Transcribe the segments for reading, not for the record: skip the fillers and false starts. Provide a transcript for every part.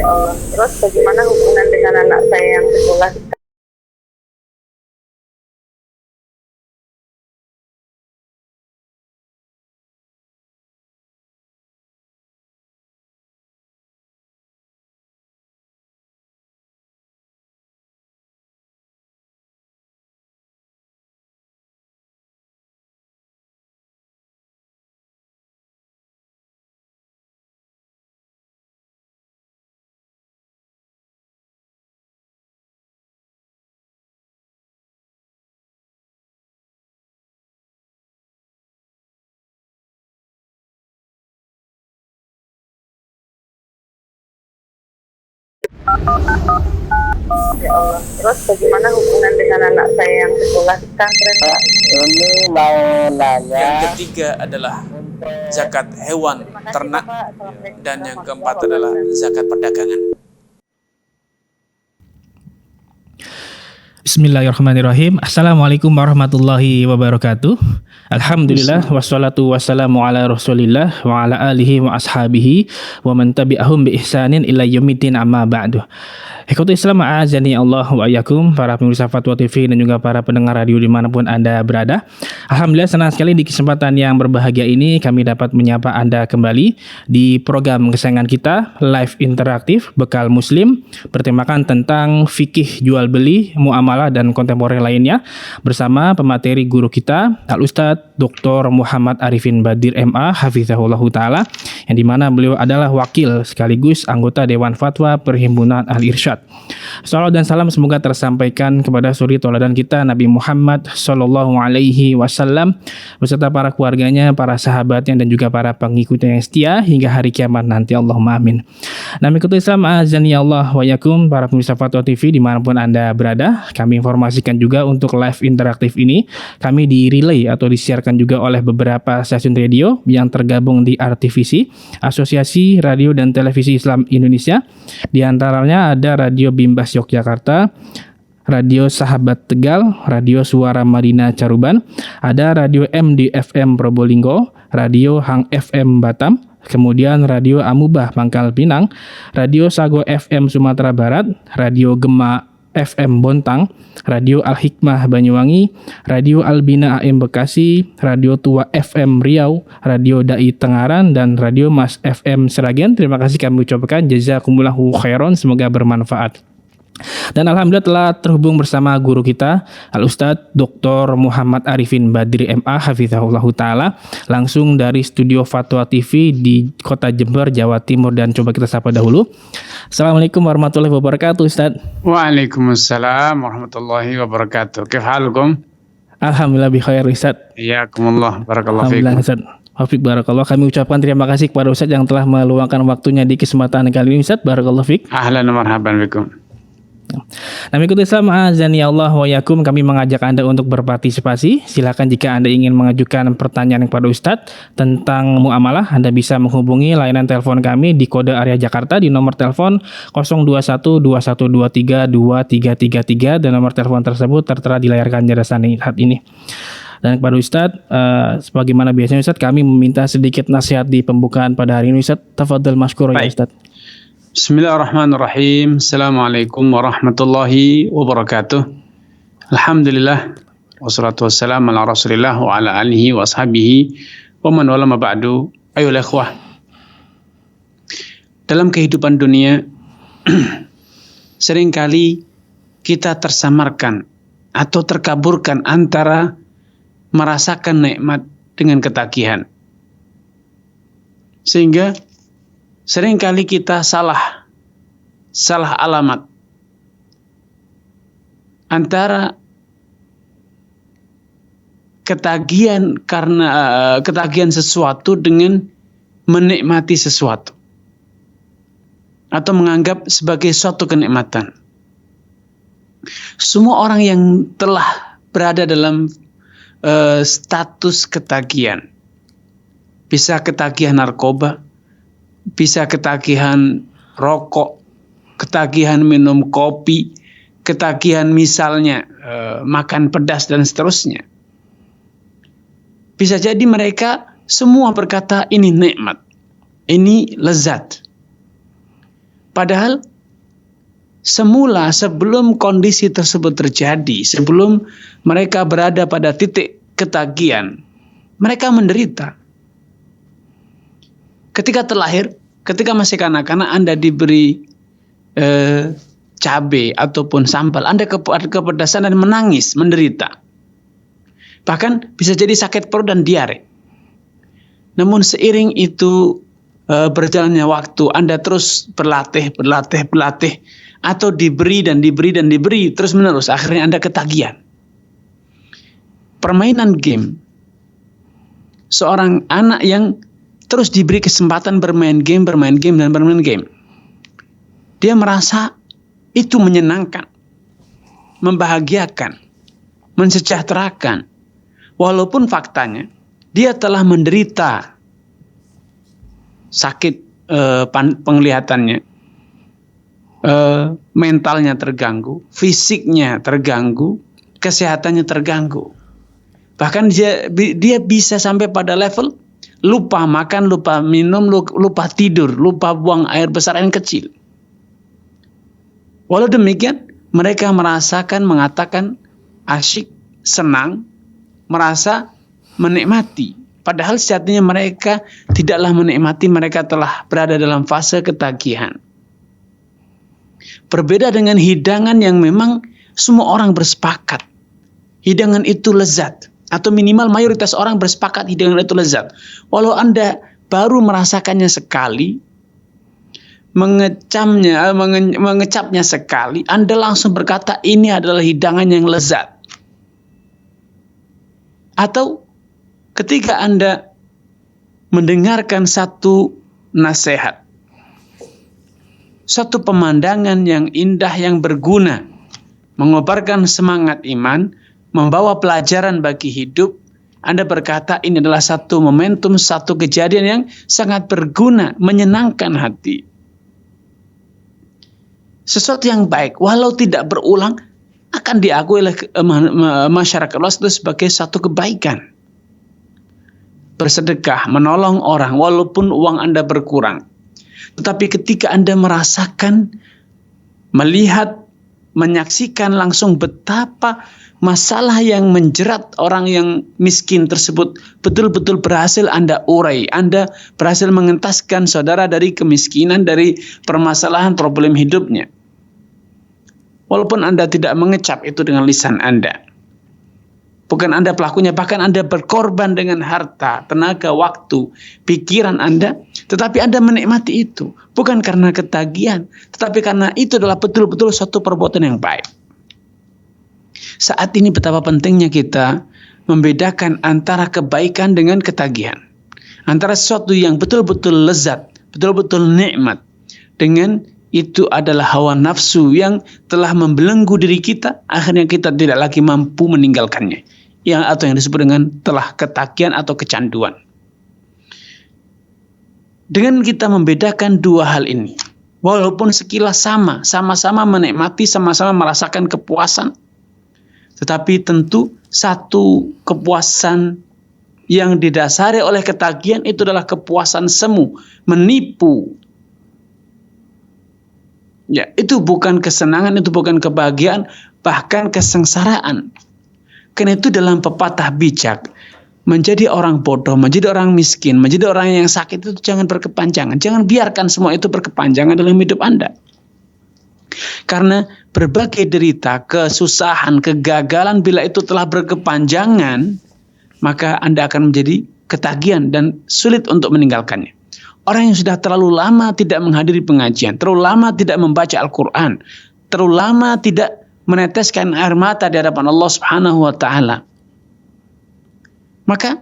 Allah. Terus bagaimana hubungan dengan anak saya yang sekolah? Ya Allah. Terus bagaimana hubungan dengan anak saya yang sekolah di pesantren, Pak? Ini mau nanya. Yang ketiga adalah zakat hewan ternak, dan yang keempat adalah zakat perdagangan. Bismillahirrahmanirrahim. Assalamualaikum warahmatullahi wabarakatuh. Alhamdulillah wassalatu wassalamu ala Rasulillah wa ala alihi wa ashabihi wa man tabi'ahum bi ihsanin ila yaumiddin, amma ba'du. Ikhwatul Islam, a'azani Allah wa iyyakum, para pemirsa Fatwa TV dan juga para pendengar radio dimanapun Anda berada. Alhamdulillah senang sekali di kesempatan yang berbahagia ini kami dapat menyapa Anda kembali di program kesayangan kita, Live Interaktif Bekal Muslim, bertemakan tentang fikih jual beli, muamalah dan kontemporer lainnya, bersama pemateri guru kita Al-Ustadz Dr. Muhammad Arifin Badir MA Hafizahullahu Ta'ala, yang dimana beliau adalah wakil sekaligus anggota Dewan Fatwa Perhimpunan Al-Irsyad. Salawat dan salam semoga tersampaikan kepada suri tauladan kita Nabi Muhammad Sallallahu Alaihi Wasallam beserta para keluarganya, para sahabatnya dan juga para pengikutnya yang setia hingga hari kiamat nanti. Allahumma amin. Nah, mengikuti Islam, azani Allah wa yakum, para pemirsa Fatwa TV dimanapun Anda berada, kami informasikan juga untuk live interaktif ini kami di-relay atau disiarkan juga oleh beberapa stasiun radio yang tergabung di RTVC, Asosiasi Radio dan Televisi Islam Indonesia. Di antaranya ada Radio Bimbas Yogyakarta, Radio Sahabat Tegal, Radio Suara Madinah Caruban, ada Radio MDFM Probolinggo, Radio Hang FM Batam, kemudian Radio Amubah Pangkal Pinang, Radio Sago FM Sumatera Barat, Radio Gema FM Bontang, Radio Al-Hikmah Banyuwangi, Radio Albina AM Bekasi, Radio Tua FM Riau, Radio Dai Tengaran, dan Radio Mas FM Seragen. Terima kasih kami ucapkan jazakumullahu khairan, semoga bermanfaat. Dan alhamdulillah telah terhubung bersama guru kita Al-Ustadz Dr. Muhammad Arifin Badri MA Hafizahullahu Ta'ala, langsung dari studio Fatwa TV di kota Jember, Jawa Timur. Dan coba kita sapa dahulu. Assalamualaikum warahmatullahi wabarakatuh, Ustadz. Waalaikumsalam warahmatullahi wabarakatuh. Kaifalukum? Alhamdulillah bi khair, Ustadz. Iyakumullah, barakallahu fikum. Alhamdulillah, Ustadz. Wafik barakallah. Kami ucapkan terima kasih kepada Ustadz yang telah meluangkan waktunya di kesempatan kali ini, Ustadz. Barakallahu fik. Ahlan wa marhaban bikum. Nah, mengikuti sama azani Allah wa yakum, kami mengajak Anda untuk berpartisipasi. Silakan jika Anda ingin mengajukan pertanyaan kepada Ustadz tentang muamalah, Anda bisa menghubungi layanan telepon kami di kode area Jakarta di nomor telepon 02121232333, dan nomor telepon tersebut tertera di layar kaca saat ini. Dan kepada Ustadz, sebagaimana biasanya Ustadz, kami meminta sedikit nasihat di pembukaan pada hari ini, Ustadz. Tafadhal masykur ya Ustadz. Bismillahirrahmanirrahim. Assalamualaikum warahmatullahi wabarakatuh. Alhamdulillah, wassalatu wassalamu ala Rasulillah wa ala alihi wa ashabihi wa man wala ma ba'du. Ayolah ikhwah, dalam kehidupan dunia seringkali kita tersamarkan atau terkaburkan antara merasakan nikmat dengan ketagihan, sehingga seringkali kita salah alamat antara ketagihan karena ketagihan sesuatu dengan menikmati sesuatu, atau menganggap sebagai suatu kenikmatan. Semua orang yang telah berada dalam status ketagihan, bisa ketagihan narkoba, bisa ketagihan rokok, ketagihan minum kopi, ketagihan misalnya makan pedas dan seterusnya. Bisa jadi mereka semua berkata ini nikmat, ini lezat. Padahal semula sebelum kondisi tersebut terjadi, sebelum mereka berada pada titik ketagihan, mereka menderita. Ketika terlahir, ketika masih kanak-kanak, Anda diberi cabai ataupun sambal, Anda kepedasan dan menangis, menderita. Bahkan bisa jadi sakit perut dan diare. Namun seiring itu berjalannya waktu, Anda terus berlatih, atau diberi terus menerus, akhirnya Anda ketagihan. Permainan game, seorang anak yang terus diberi kesempatan bermain game, dia merasa itu menyenangkan, membahagiakan, mensejahterakan, walaupun faktanya dia telah menderita sakit penglihatannya, mentalnya terganggu, fisiknya terganggu, kesehatannya terganggu. Bahkan dia bisa sampai pada level lupa makan, lupa minum, lupa tidur, lupa buang air besar, air kecil. Walau demikian, mereka mengatakan asyik, senang, merasa menikmati. Padahal sejatinya mereka tidaklah menikmati, mereka telah berada dalam fase ketagihan. Berbeda dengan hidangan yang memang semua orang bersepakat. Hidangan itu lezat. Atau minimal mayoritas orang bersepakat hidangan itu lezat. Walau Anda baru merasakannya sekali, mengecapnya sekali, Anda langsung berkata ini adalah hidangan yang lezat. Atau ketika Anda mendengarkan satu nasihat, satu pemandangan yang indah, yang berguna, mengobarkan semangat iman, membawa pelajaran bagi hidup, Anda berkata ini adalah satu momentum, satu kejadian yang sangat berguna, menyenangkan hati. Sesuatu yang baik, walau tidak berulang, akan diakui oleh masyarakat luas itu sebagai satu kebaikan. Bersedekah, menolong orang, walaupun uang Anda berkurang. Tetapi ketika Anda merasakan, melihat, menyaksikan langsung betapa masalah yang menjerat orang yang miskin tersebut betul-betul berhasil Anda urai. Anda berhasil mengentaskan saudara dari kemiskinan, dari permasalahan problem hidupnya. Walaupun Anda tidak mengecap itu dengan lisan Anda. Bukan Anda pelakunya, bahkan Anda berkorban dengan harta, tenaga, waktu, pikiran Anda. Tetapi Anda menikmati itu. Bukan karena ketagihan, tetapi karena itu adalah betul-betul suatu perbuatan yang baik. Saat ini betapa pentingnya kita membedakan antara kebaikan dengan ketagihan. Antara sesuatu yang betul-betul lezat, betul-betul nikmat, dengan itu adalah hawa nafsu yang telah membelenggu diri kita, akhirnya kita tidak lagi mampu meninggalkannya. Atau yang disebut dengan telah ketagihan atau kecanduan. Dengan kita membedakan dua hal ini, walaupun sekilas sama-sama menikmati, sama-sama merasakan kepuasan, tetapi tentu satu kepuasan yang didasari oleh ketagihan itu adalah kepuasan semu, menipu. Ya, itu bukan kesenangan, itu bukan kebahagiaan, bahkan kesengsaraan. Karena itu dalam pepatah bijak, menjadi orang bodoh, menjadi orang miskin, menjadi orang yang sakit itu jangan berkepanjangan. Jangan biarkan semua itu berkepanjangan dalam hidup Anda. Karena berbagai derita, kesusahan, kegagalan bila itu telah berkepanjangan, maka Anda akan menjadi ketagihan dan sulit untuk meninggalkannya. Orang yang sudah terlalu lama tidak menghadiri pengajian, terlalu lama tidak membaca Al-Quran, terlalu lama tidak meneteskan air mata di hadapan Allah Subhanahu wa Ta'ala, maka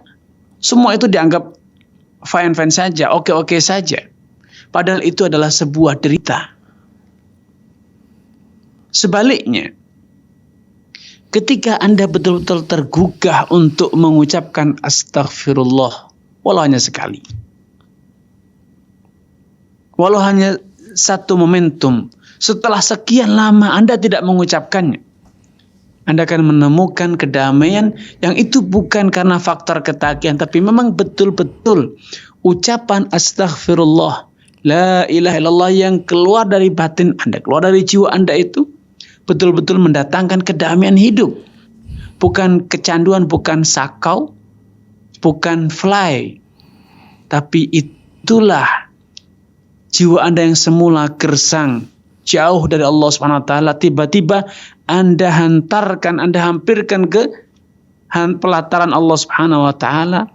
semua itu dianggap fine-fine saja, oke-oke saja. Padahal itu adalah sebuah derita. Sebaliknya, ketika Anda betul-betul tergugah untuk mengucapkan astaghfirullah, walau hanya sekali, walau hanya satu momentum, setelah sekian lama Anda tidak mengucapkannya, Anda akan menemukan kedamaian yang itu bukan karena faktor ketagihan, tapi memang betul-betul ucapan astaghfirullah La ilaha illallah yang keluar dari batin Anda, keluar dari jiwa Anda itu betul-betul mendatangkan kedamaian hidup. Bukan kecanduan, bukan sakau, bukan fly. Tapi itulah jiwa Anda yang semula gersang, jauh dari Allah Subhanahu wa taala, tiba-tiba Anda hantarkan, Anda hampirkan ke pelataran Allah Subhanahu wa taala,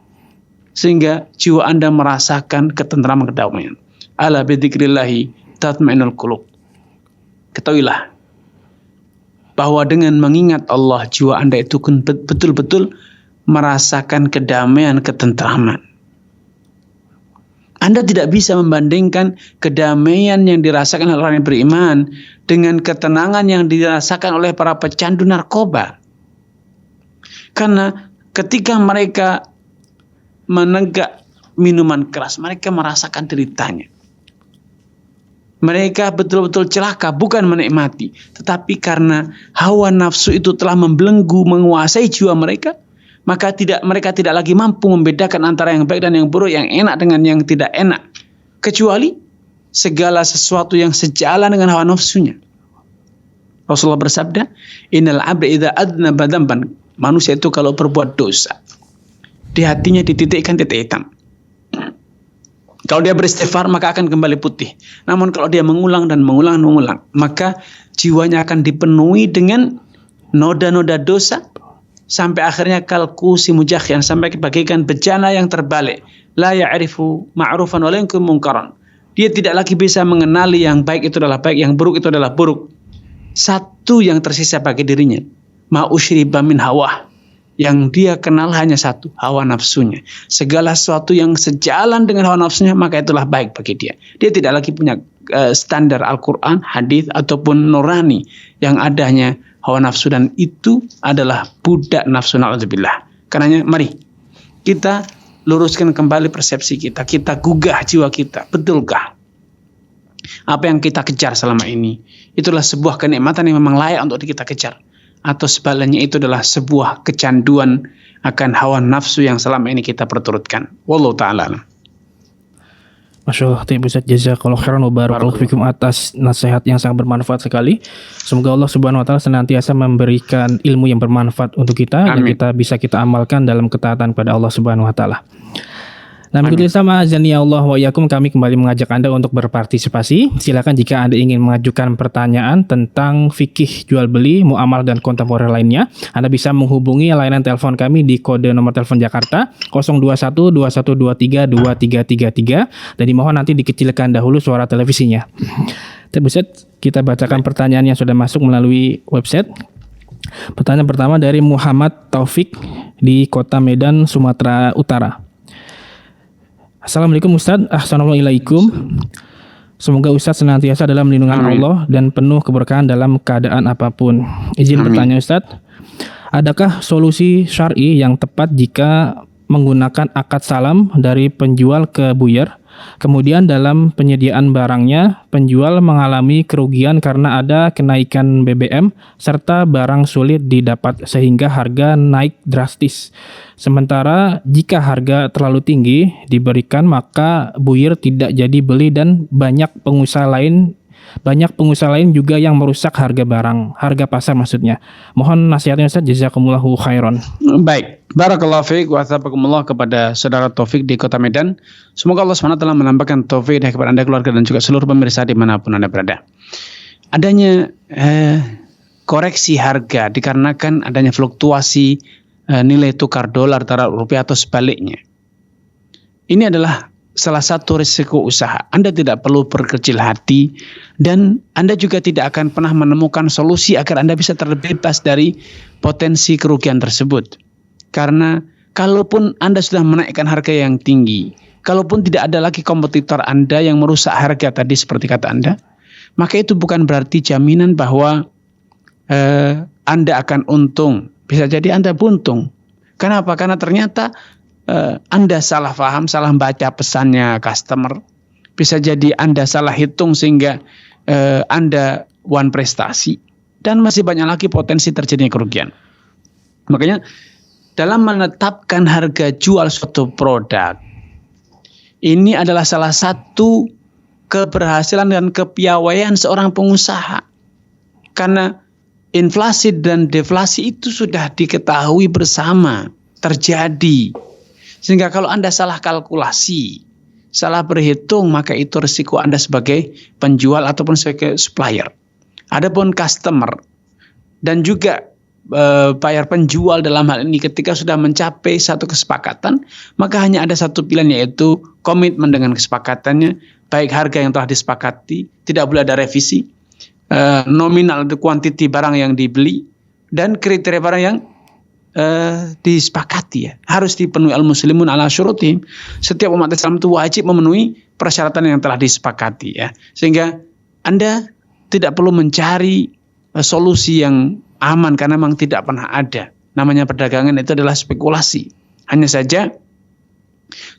sehingga jiwa Anda merasakan ketentraman, kedamaian. Ala bidzikrillahi tatma'innul qulub. Ketahuilah bahwa dengan mengingat Allah, jiwa Anda itu betul-betul merasakan kedamaian, ketentraman. Anda tidak bisa membandingkan kedamaian yang dirasakan oleh orang yang beriman dengan ketenangan yang dirasakan oleh para pecandu narkoba. Karena ketika mereka menenggak minuman keras, mereka merasakan deritanya. Mereka betul-betul celaka, bukan menikmati. Tetapi karena hawa nafsu itu telah membelenggu, menguasai jiwa mereka, maka mereka tidak lagi mampu membedakan antara yang baik dan yang buruk, yang enak dengan yang tidak enak. Kecuali segala sesuatu yang sejalan dengan hawa nafsunya. Rasulullah bersabda, "Innal 'abda idza adnaba dzamban." Manusia itu kalau berbuat dosa, di hatinya dititikkan titik hitam. Kalau dia beristighfar, maka akan kembali putih. Namun kalau dia mengulang dan mengulang, maka jiwanya akan dipenuhi dengan noda-noda dosa, sampai akhirnya kalkusi mujakhyan, sampai bagaikan bejana yang terbalik. La ya'rifu ma'rufan wa la yankum munkaran. Dia tidak lagi bisa mengenali yang baik itu adalah baik, yang buruk itu adalah buruk. Satu yang tersisa bagi dirinya, ma'usyriba min hawah. Yang dia kenal hanya satu, hawa nafsunya. Segala sesuatu yang sejalan dengan hawa nafsunya, maka itulah baik bagi dia. Dia tidak lagi punya standar Al-Quran, hadis ataupun nurani, yang adanya hawa nafsu, dan itu adalah budak nafsu, na'udzubillah. Karenanya mari kita luruskan kembali persepsi kita, kita gugah jiwa kita. Betulkah apa yang kita kejar selama ini itulah sebuah kenikmatan yang memang layak untuk kita kejar, atau sebaliknya itu adalah sebuah kecanduan akan hawa nafsu yang selama ini kita perturutkan. Wallahu ta'ala alam. Masya Allah, Ustaz, jazakallahu khairan wa barakallahu fikum atas nasihat yang sangat bermanfaat sekali. Semoga Allah Subhanahu wa taala senantiasa memberikan ilmu yang bermanfaat untuk kita. Amin. Dan kita amalkan dalam ketaatan pada Allah Subhanahu wa taala. Nah, mengikuti sama azan ya Allah wa yakum, kami kembali mengajak Anda untuk berpartisipasi. Silakan jika Anda ingin mengajukan pertanyaan tentang fikih jual beli, muamalah dan kontemporer lainnya, Anda bisa menghubungi layanan telepon kami di kode nomor telepon Jakarta 02121232333, dan dimohon nanti dikecilkan dahulu suara televisinya. Ustaz, kita bacakan pertanyaan yang sudah masuk melalui website. Pertanyaan pertama dari Muhammad Taufik di Kota Medan, Sumatera Utara. Assalamualaikum Ustaz, Assalamualaikum. Semoga Ustaz senantiasa dalam lindungan Allah dan penuh keberkahan dalam keadaan apapun. Izin bertanya Ustaz, adakah solusi syar'i yang tepat jika menggunakan akad salam dari penjual ke buyer, kemudian dalam penyediaan barangnya penjual mengalami kerugian karena ada kenaikan BBM serta barang sulit didapat sehingga harga naik drastis. Sementara jika harga terlalu tinggi diberikan, maka buyer tidak jadi beli dan banyak pengusaha lain juga yang merusak harga barang, harga pasar maksudnya. Mohon nasihatnya Ustaz, jazakumullahu khairan. Baik, barakallahu fiik wa thabakumullah kepada saudara Taufik di Kota Medan. Semoga Allah SWT menambahkan taufik kepada Anda, keluarga, dan juga seluruh pemirsa dimanapun Anda berada. Adanya koreksi harga dikarenakan adanya fluktuasi nilai tukar dolar terhadap rupiah atau sebaliknya. Ini adalah salah satu risiko usaha. Anda tidak perlu berkecil hati, dan Anda juga tidak akan pernah menemukan solusi agar Anda bisa terbebas dari potensi kerugian tersebut. Karena kalaupun Anda sudah menaikkan harga yang tinggi, kalaupun tidak ada lagi kompetitor Anda yang merusak harga tadi seperti kata Anda, maka itu bukan berarti jaminan bahwa Anda akan untung. Bisa jadi Anda buntung. Kenapa? Karena ternyata Anda salah paham, salah baca pesannya customer. Bisa jadi Anda salah hitung sehingga Anda one prestasi. Dan masih banyak lagi potensi terjadinya kerugian. Makanya dalam menetapkan harga jual suatu produk, ini adalah salah satu keberhasilan dan kepiawaian seorang pengusaha. Karena inflasi dan deflasi itu sudah diketahui bersama terjadi. Sehingga kalau Anda salah kalkulasi, salah berhitung, maka itu resiko Anda sebagai penjual ataupun sebagai supplier. Adapun customer dan juga bayar penjual dalam hal ini ketika sudah mencapai satu kesepakatan, maka hanya ada satu pilihan, yaitu komitmen dengan kesepakatannya, baik harga yang telah disepakati, tidak boleh ada revisi, nominal atau kuantiti barang yang dibeli, dan kriteria barang yang disepakati ya. Harus dipenuhi al-muslimun ala syurutihim. Setiap umat Islam itu wajib memenuhi persyaratan yang telah disepakati ya. Sehingga Anda tidak perlu mencari solusi yang aman karena memang tidak pernah ada. Namanya perdagangan itu adalah spekulasi. Hanya saja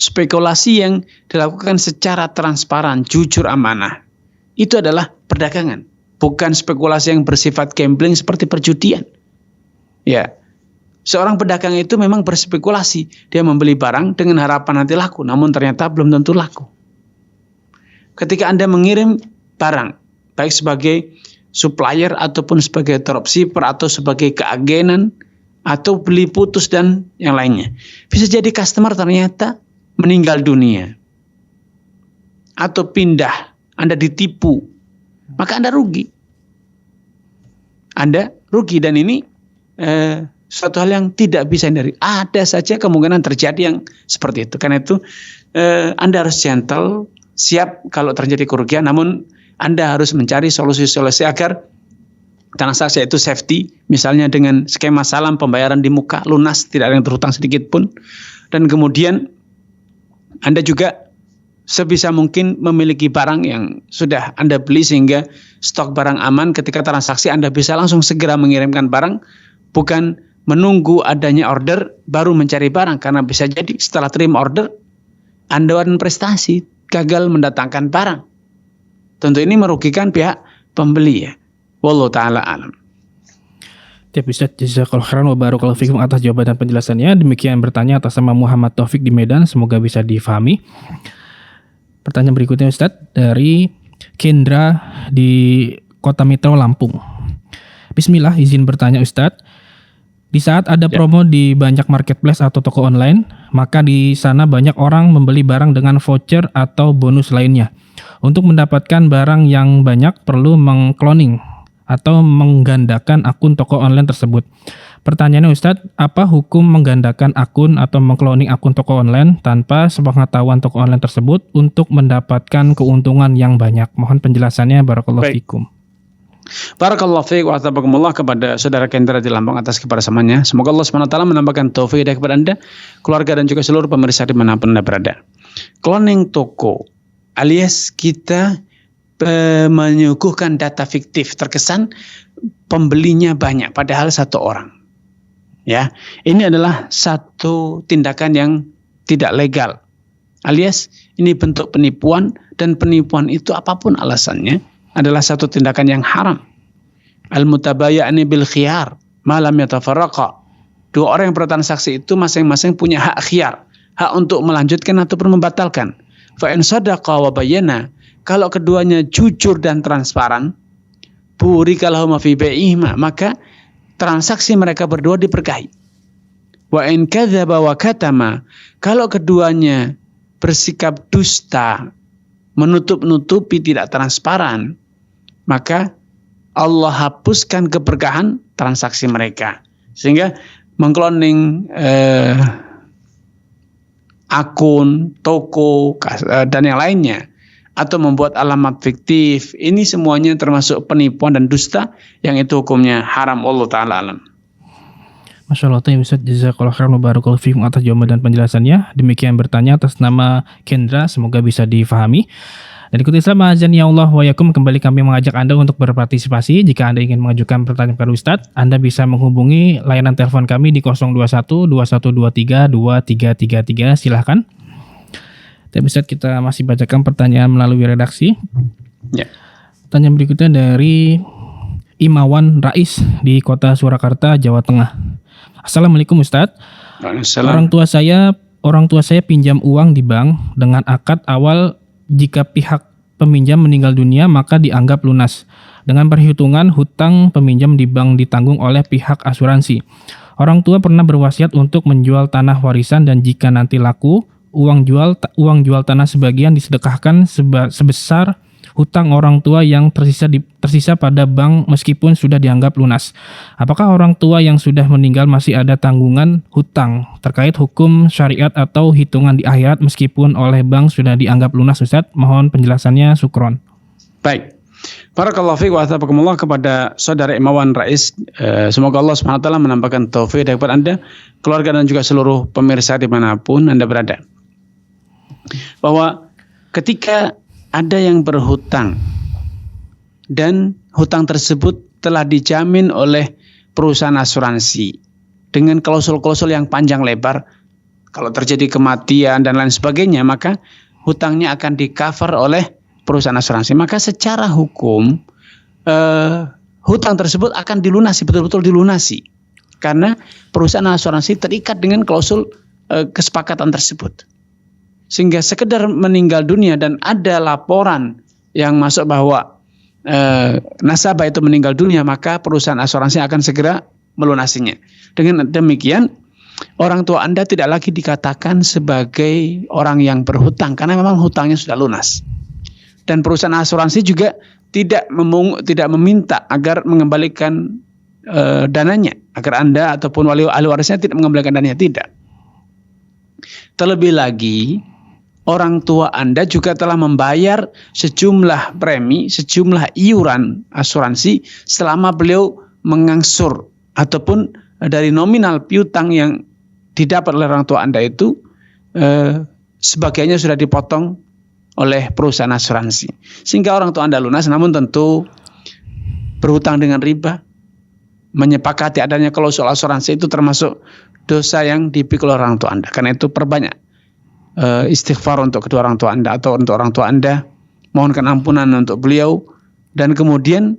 spekulasi yang dilakukan secara transparan, jujur, amanah. Itu adalah perdagangan. Bukan spekulasi yang bersifat gambling seperti perjudian. Ya. Seorang pedagang itu memang berspekulasi. Dia membeli barang dengan harapan nanti laku, namun ternyata belum tentu laku. Ketika Anda mengirim barang, baik sebagai supplier ataupun sebagai dropshipper atau sebagai keagenan atau beli putus dan yang lainnya, bisa jadi customer ternyata meninggal dunia atau pindah, Anda ditipu, maka Anda rugi. Anda rugi, dan ini suatu hal yang tidak bisa hindari. Ada saja kemungkinan terjadi yang seperti itu. Karena itu Anda harus gentle, siap kalau terjadi kerugian, namun Anda harus mencari solusi-solusi agar transaksi itu safety, misalnya dengan skema salam, pembayaran di muka, lunas, tidak ada yang terhutang sedikit pun. Dan kemudian Anda juga sebisa mungkin memiliki barang yang sudah Anda beli sehingga stok barang aman. Ketika transaksi Anda bisa langsung segera mengirimkan barang, bukan menunggu adanya order baru mencari barang, karena bisa jadi setelah terima order Anda dan prestasi gagal mendatangkan barang. Tentu ini merugikan pihak pembeli ya. Wallahu ta'ala alam. Tiap Ustaz, jazakallahu khairan wa barakallahu fikum atas jawaban dan penjelasannya. Demikian bertanya atas nama Muhammad Taufik di Medan, semoga bisa difahami. Pertanyaan berikutnya Ustaz dari Kendra di Kota Mitro Lampung. Bismillah, izin bertanya Ustaz. Di saat ada promo di banyak marketplace atau toko online, maka di sana banyak orang membeli barang dengan voucher atau bonus lainnya. Untuk mendapatkan barang yang banyak perlu mengcloning atau menggandakan akun toko online tersebut. Pertanyaannya Ustadz, apa hukum menggandakan akun atau mengcloning akun toko online tanpa sepengetahuan toko online tersebut untuk mendapatkan keuntungan yang banyak? Mohon penjelasannya, barakallahu fikum. Barakallahu fiik wa tabakumullah kepada saudara Kendra di Lampung atas kebersamannya. Semoga Allah SWT menambahkan taufik kepada Anda, keluarga dan juga seluruh pemirsa dimanapun Anda berada. Cloning toko alias kita menyuguhkan data fiktif, terkesan pembelinya banyak padahal satu orang. Ya, ini adalah satu tindakan yang tidak legal. Alias ini bentuk penipuan, dan penipuan itu apapun alasannya adalah satu tindakan yang haram. Al-mutabaya'ani bil khiyar ma lam yatafarraqa. Dua orang yang bertransaksi itu masing-masing punya hak khiyar, hak untuk melanjutkan ataupun membatalkan. Fa in sadaqa wa bayyana, kalau keduanya jujur dan transparan, burika lahum fi bai'ihima, maka transaksi mereka berdua diberkahi. Wa in kadzaba wa katama, kalau keduanya bersikap dusta, menutup-nutupi, tidak transparan, maka Allah hapuskan keberkahan transaksi mereka. Sehingga mengcloning akun, toko, dan yang lainnya, atau membuat alamat fiktif, ini semuanya termasuk penipuan dan dusta yang itu hukumnya haram. Allah ta'ala alam. Masya Allah, Ustaz, jazakallahu khairan wa barakallahu fikum atas jawaban dan penjelasannya. Demikian bertanya atas nama Kendra, semoga bisa difahami. Dan ikuti Islam azan ya Allah wa yakum, kembali kami mengajak Anda untuk berpartisipasi. Jika Anda ingin mengajukan pertanyaan kepada Ustadz, Anda bisa menghubungi layanan telepon kami di 021 2123 2333. Silahkan. Tapi Ustadz, kita masih bacakan pertanyaan melalui redaksi. Ya. Pertanyaan berikutnya dari Imawan Rais di Kota Surakarta, Jawa Tengah. Assalamualaikum Ustadz. Orang tua saya pinjam uang di bank dengan akad awal jika pihak peminjam meninggal dunia maka dianggap lunas. Dengan perhitungan hutang peminjam di bank ditanggung oleh pihak asuransi. Orang tua pernah berwasiat untuk menjual tanah warisan dan jika nanti laku, uang jual tanah sebagian disedekahkan sebesar hutang orang tua yang tersisa pada bank meskipun sudah dianggap lunas. Apakah orang tua yang sudah meninggal masih ada tanggungan hutang terkait hukum syariat atau hitungan di akhirat meskipun oleh bank sudah dianggap lunas, Ustaz? Mohon penjelasannya, syukron. Baik. Barakallahu fiik wa athabakumullah kepada saudara Imawan Rais. Semoga Allah SWT menambahkan taufik kepada Anda, keluarga dan juga seluruh pemirsa dimanapun Anda berada. Bahwa ketika ada yang berhutang dan hutang tersebut telah dijamin oleh perusahaan asuransi dengan klausul-klausul yang panjang lebar, kalau terjadi kematian dan lain sebagainya, maka hutangnya akan di-cover oleh perusahaan asuransi. Maka secara hukum hutang tersebut akan dilunasi, betul-betul dilunasi, karena perusahaan asuransi terikat dengan klausul kesepakatan tersebut. Sehingga sekedar meninggal dunia dan ada laporan yang masuk bahwa nasabah itu meninggal dunia, maka perusahaan asuransi akan segera melunasinya. Dengan demikian, orang tua Anda tidak lagi dikatakan sebagai orang yang berhutang karena memang hutangnya sudah lunas. Dan perusahaan asuransi juga tidak meminta agar mengembalikan dananya, agar Anda ataupun ahli warisnya tidak mengembalikan dananya, tidak. Terlebih lagi, orang tua Anda juga telah membayar sejumlah premi, sejumlah iuran asuransi selama beliau mengangsur ataupun dari nominal piutang yang didapat oleh orang tua Anda itu sebagiannya sudah dipotong oleh perusahaan asuransi. Sehingga orang tua Anda lunas, namun tentu berhutang dengan riba, menyepakati adanya klausul asuransi itu termasuk dosa yang dipikul orang tua Anda. Karena itu perbanyak istighfar untuk kedua orang tua Anda atau untuk orang tua Anda, mohonkan ampunan untuk beliau, dan kemudian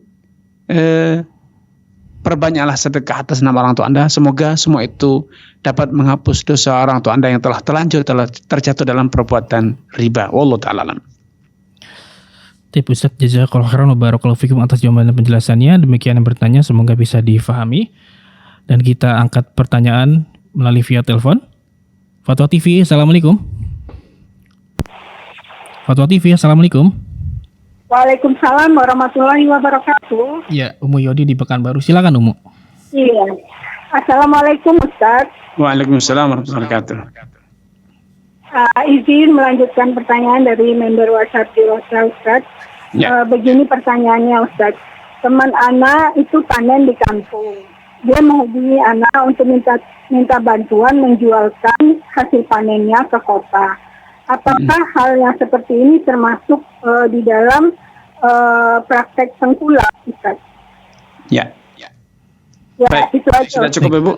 perbanyaklah sedekah atas nama orang tua Anda. Semoga semua itu dapat menghapus dosa orang tua Anda yang telah terjatuh dalam perbuatan riba. Wallahu ta'ala alam. Ustaz, jazakallahu khairan wa barakallahu fikum atas jawaban dan penjelasannya. Demikian yang bertanya, semoga bisa difahami. Dan kita angkat pertanyaan melalui via telepon. Fatwa TV, Assalamualaikum. Fatwa TV, Assalamualaikum. Waalaikumsalam warahmatullahi wabarakatuh. Ya, Umu Yodi di Pekanbaru. Silakan, Umu. Iya. Assalamualaikum, Ustaz. Waalaikumsalam warahmatullahi wabarakatuh. Izin melanjutkan pertanyaan dari member WhatsApp di Ustaz. Ya. Begini pertanyaannya, Ustaz. Teman Ana itu panen di kampung. Dia menghubungi Ana untuk minta bantuan menjualkan hasil panennya ke kota. Apakah hal yang seperti ini termasuk di dalam praktek tengkulak, Ustaz? Ya. Ya, Baik. itu aja. Sudah cukup, Ibu?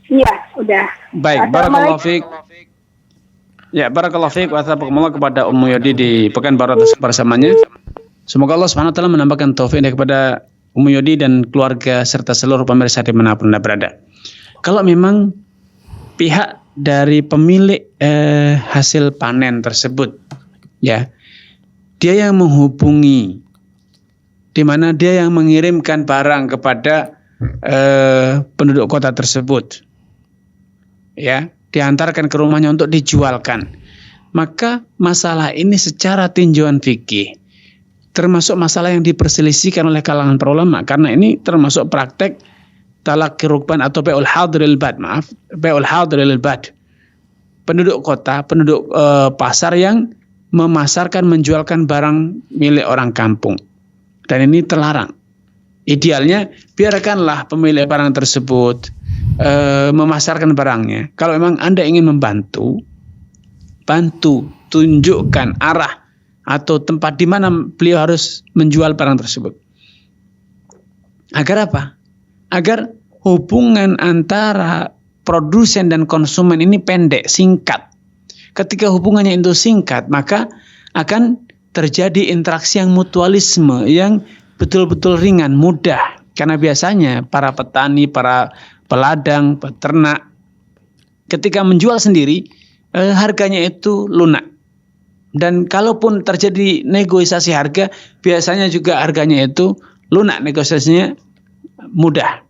Iya, udah. Baik, barakallahu fiik. Ya, barakallahu fiik wa athabakumullah kepada Ummu Yodi di Pekanbaru atas bersamanya. Semoga Allah SWT menambahkan taufik kepada Ummu Yodi dan keluarga serta seluruh pemirsa dimanapun Anda berada. Kalau memang pihak dari pemilik hasil panen tersebut, ya, dia yang menghubungi, di mana dia yang mengirimkan barang kepada penduduk kota tersebut, ya, diantarkan ke rumahnya untuk dijualkan, maka masalah ini secara tinjauan fikih termasuk masalah yang diperselisihkan oleh kalangan para ulama, karena ini termasuk praktek talaqi rukban atau bai'ul hadiril bad, bai'ul hadiril bad. Penduduk kota, penduduk pasar yang memasarkan, menjualkan barang milik orang kampung. Dan ini terlarang. Idealnya biarkanlah pemilik barang tersebut memasarkan barangnya. Kalau memang Anda ingin membantu, bantu, tunjukkan arah atau tempat di mana beliau harus menjual barang tersebut. Agar apa? Agar hubungan antara produsen dan konsumen ini pendek, singkat. Ketika hubungannya itu singkat, maka akan terjadi interaksi yang mutualisme, yang betul-betul ringan, mudah. Karena biasanya para petani, para peladang, peternak, ketika menjual sendiri, harganya itu lunak. Dan kalaupun terjadi negosiasi harga, biasanya juga harganya itu lunak, negosiasinya mudah.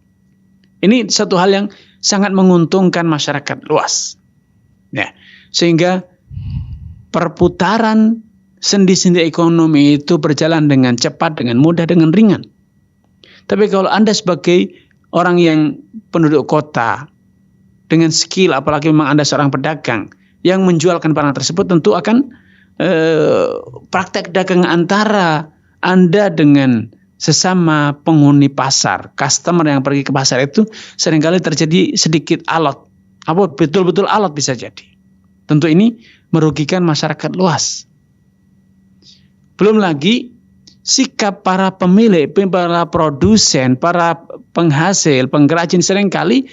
Ini satu hal yang sangat menguntungkan masyarakat luas. Ya, sehingga perputaran sendi-sendi ekonomi itu berjalan dengan cepat, dengan mudah, dengan ringan. Tapi kalau Anda sebagai orang yang penduduk kota, dengan skill, apalagi memang Anda seorang pedagang, yang menjualkan barang tersebut tentu akan praktek dagang antara Anda dengan sesama penghuni pasar, customer yang pergi ke pasar itu seringkali terjadi sedikit alot, betul-betul alot bisa jadi. Tentu ini merugikan masyarakat luas. Belum lagi sikap para pemilik, para produsen, para penghasil, pengrajin seringkali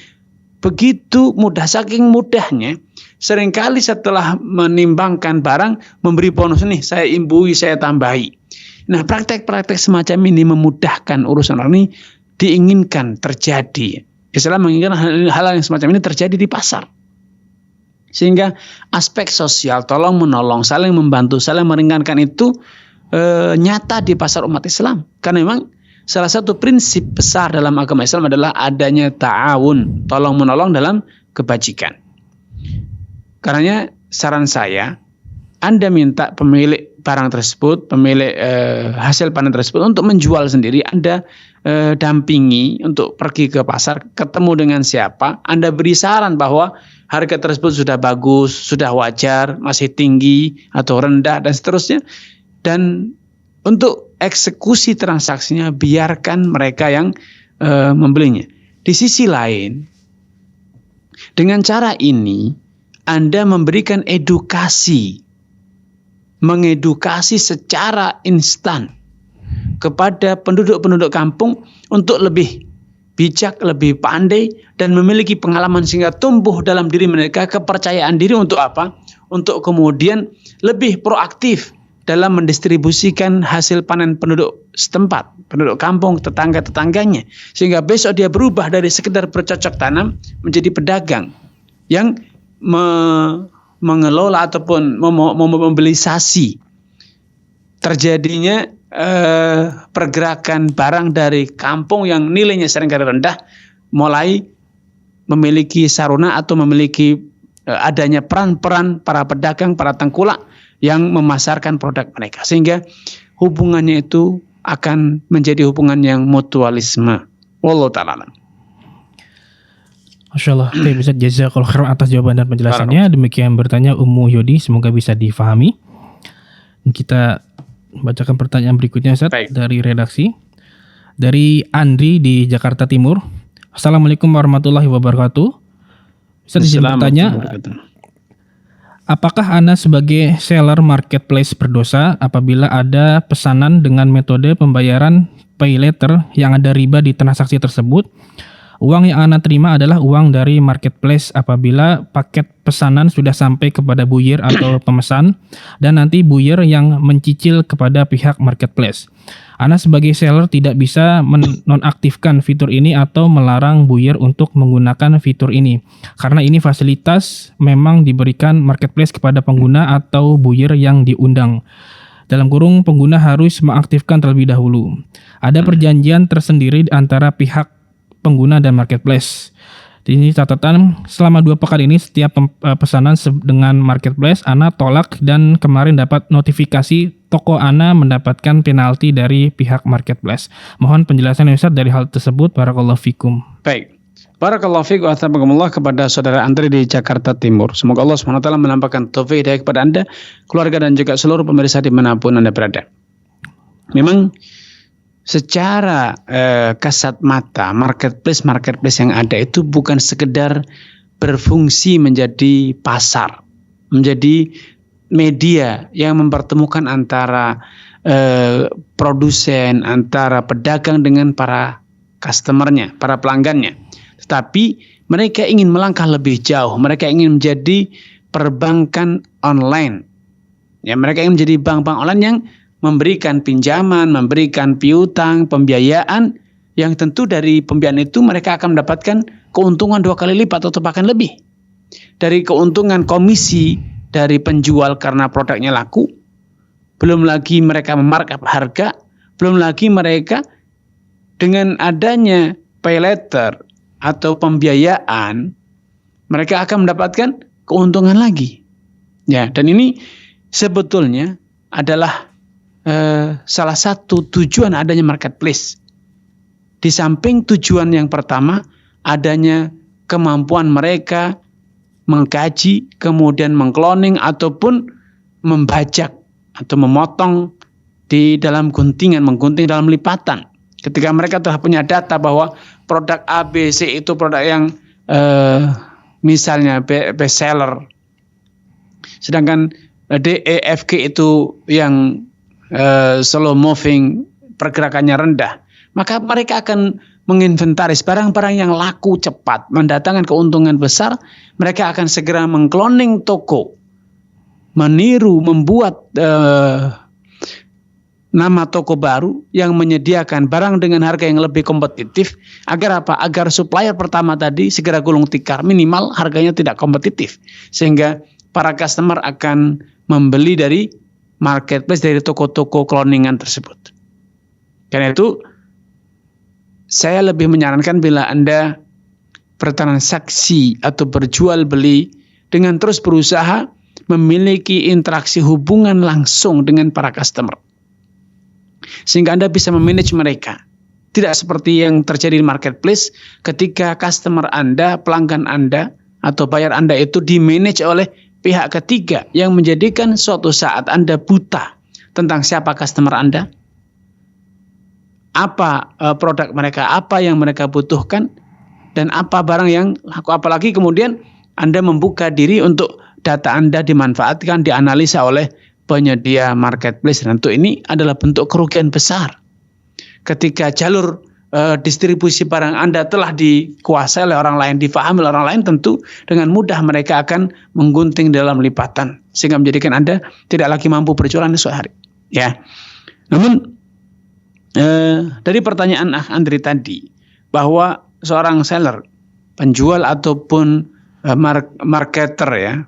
begitu mudah, saking mudahnya seringkali setelah menimbangkan barang memberi bonus, nih saya imbui, saya tambahi. Nah, praktek-praktek semacam ini memudahkan urusan orang ini, diinginkan terjadi. Islam menginginkan hal-hal yang semacam ini terjadi di pasar. Sehingga aspek sosial, tolong menolong, saling membantu, saling meringankan itu nyata di pasar umat Islam. Karena memang salah satu prinsip besar dalam agama Islam adalah adanya ta'awun, tolong menolong dalam kebajikan. Karenanya saran saya, Anda minta pemilik barang tersebut, pemilik hasil panen tersebut untuk menjual sendiri, Anda dampingi untuk pergi ke pasar, ketemu dengan siapa, Anda beri saran bahwa harga tersebut sudah bagus, sudah wajar, masih tinggi atau rendah dan seterusnya. Dan untuk eksekusi transaksinya biarkan mereka yang membelinya. Di sisi lain, dengan cara ini Anda memberikan edukasi, mengedukasi secara instan kepada penduduk-penduduk kampung untuk lebih bijak, lebih pandai dan memiliki pengalaman sehingga tumbuh dalam diri mereka kepercayaan diri untuk apa? Untuk kemudian lebih proaktif dalam mendistribusikan hasil panen penduduk setempat, penduduk kampung, tetangga-tetangganya. Sehingga besok dia berubah dari sekedar bercocok tanam menjadi pedagang yang mengelola ataupun memobilisasi terjadinya pergerakan barang dari kampung yang nilainya seringkali rendah, mulai memiliki saruna atau memiliki adanya peran-peran para pedagang, para tengkulak yang memasarkan produk mereka, sehingga hubungannya itu akan menjadi hubungan yang mutualisme. Wallahu ta'ala. Masya Allah, bisa jazakallahu khairan atas jawaban dan penjelasannya. Demikian bertanya Ummu Yodi, semoga bisa difahami. Kita bacakan pertanyaan berikutnya, Ustaz, dari redaksi. Dari Andri di Jakarta Timur. Assalamualaikum warahmatullahi wabarakatuh. Ustaz izin bertanya, apakah Anda sebagai seller marketplace berdosa apabila ada pesanan dengan metode pembayaran pay later yang ada riba di transaksi tersebut? Uang yang Anda terima adalah uang dari marketplace apabila paket pesanan sudah sampai kepada buyer atau pemesan dan nanti buyer yang mencicil kepada pihak marketplace. Anda sebagai seller tidak bisa menonaktifkan fitur ini atau melarang buyer untuk menggunakan fitur ini karena ini fasilitas memang diberikan marketplace kepada pengguna atau buyer yang diundang. Dalam kurung, pengguna harus mengaktifkan terlebih dahulu. Ada perjanjian tersendiri antara pihak pengguna dan marketplace. Ini catatan, selama 2 pekan ini setiap pesanan dengan marketplace Ana tolak dan kemarin dapat notifikasi toko Ana mendapatkan penalti dari pihak marketplace. Mohon penjelasan Ustaz dari hal tersebut. Barakallahu fikum. Baik. Barakallahu fikum wa tabakumullah kepada saudara Andri di Jakarta Timur. Semoga Allah SWT menampakkan taufik hidayah kepada Anda, keluarga dan juga seluruh pemirsa dimanapun Anda berada. Memang secara kasat mata marketplace yang ada itu bukan sekedar berfungsi menjadi pasar, menjadi media yang mempertemukan antara produsen, antara pedagang dengan para customernya, para pelanggannya. Tetapi mereka ingin melangkah lebih jauh, mereka ingin menjadi perbankan online. Ya, mereka ingin menjadi bank-bank online yang memberikan pinjaman, memberikan piutang, pembiayaan yang tentu dari pembiayaan itu mereka akan mendapatkan keuntungan 2 kali lipat atau bahkan lebih. Dari keuntungan komisi dari penjual karena produknya laku, belum lagi mereka memarkup harga, belum lagi mereka dengan adanya pay later atau pembiayaan, mereka akan mendapatkan keuntungan lagi. Ya, dan ini sebetulnya adalah salah satu tujuan adanya marketplace. Di samping tujuan yang pertama, adanya kemampuan mereka mengkaji, kemudian mengcloning ataupun membajak atau memotong di dalam guntingan, menggunting dalam lipatan. Ketika mereka telah punya data bahwa produk A, B, C itu produk yang misalnya best seller, sedangkan D, E, F, G itu yang slow moving, pergerakannya rendah, maka mereka akan menginventaris barang-barang yang laku cepat, mendatangkan keuntungan besar. Mereka akan segera mengcloning toko, meniru, membuat nama toko baru yang menyediakan barang dengan harga yang lebih kompetitif. Agar apa? Agar supplier pertama tadi segera gulung tikar, minimal harganya tidak kompetitif, sehingga para customer akan membeli dari marketplace, dari toko-toko cloningan tersebut. Karena itu saya lebih menyarankan bila Anda bertransaksi atau berjual beli dengan terus berusaha memiliki interaksi hubungan langsung dengan para customer, sehingga Anda bisa memanage mereka. Tidak seperti yang terjadi di marketplace ketika customer Anda, pelanggan Anda atau buyer Anda itu dimanage oleh pihak ketiga yang menjadikan suatu saat Anda buta tentang siapa customer Anda, apa produk mereka, apa yang mereka butuhkan, dan apa barang yang laku. Apalagi kemudian Anda membuka diri untuk data Anda dimanfaatkan, dianalisa oleh penyedia marketplace. Dan tentu ini adalah bentuk kerugian besar. Ketika jalur distribusi barang Anda telah dikuasai oleh orang lain, difahami oleh orang lain, tentu dengan mudah mereka akan menggunting dalam lipatan, sehingga menjadikan Anda tidak lagi mampu berjualan esok hari. Ya. Namun dari pertanyaan Andri tadi, bahwa seorang seller, penjual ataupun marketer ya,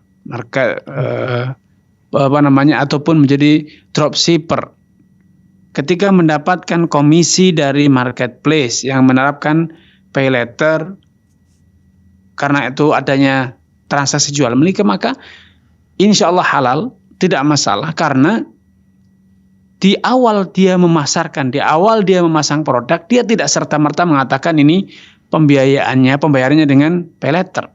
ataupun menjadi dropshipper, ketika mendapatkan komisi dari marketplace yang menerapkan pay later, karena itu adanya transaksi jual beli, maka insya Allah halal, tidak masalah. Karena di awal dia memasarkan, di awal dia memasang produk, dia tidak serta-merta mengatakan ini pembayarannya dengan pay later.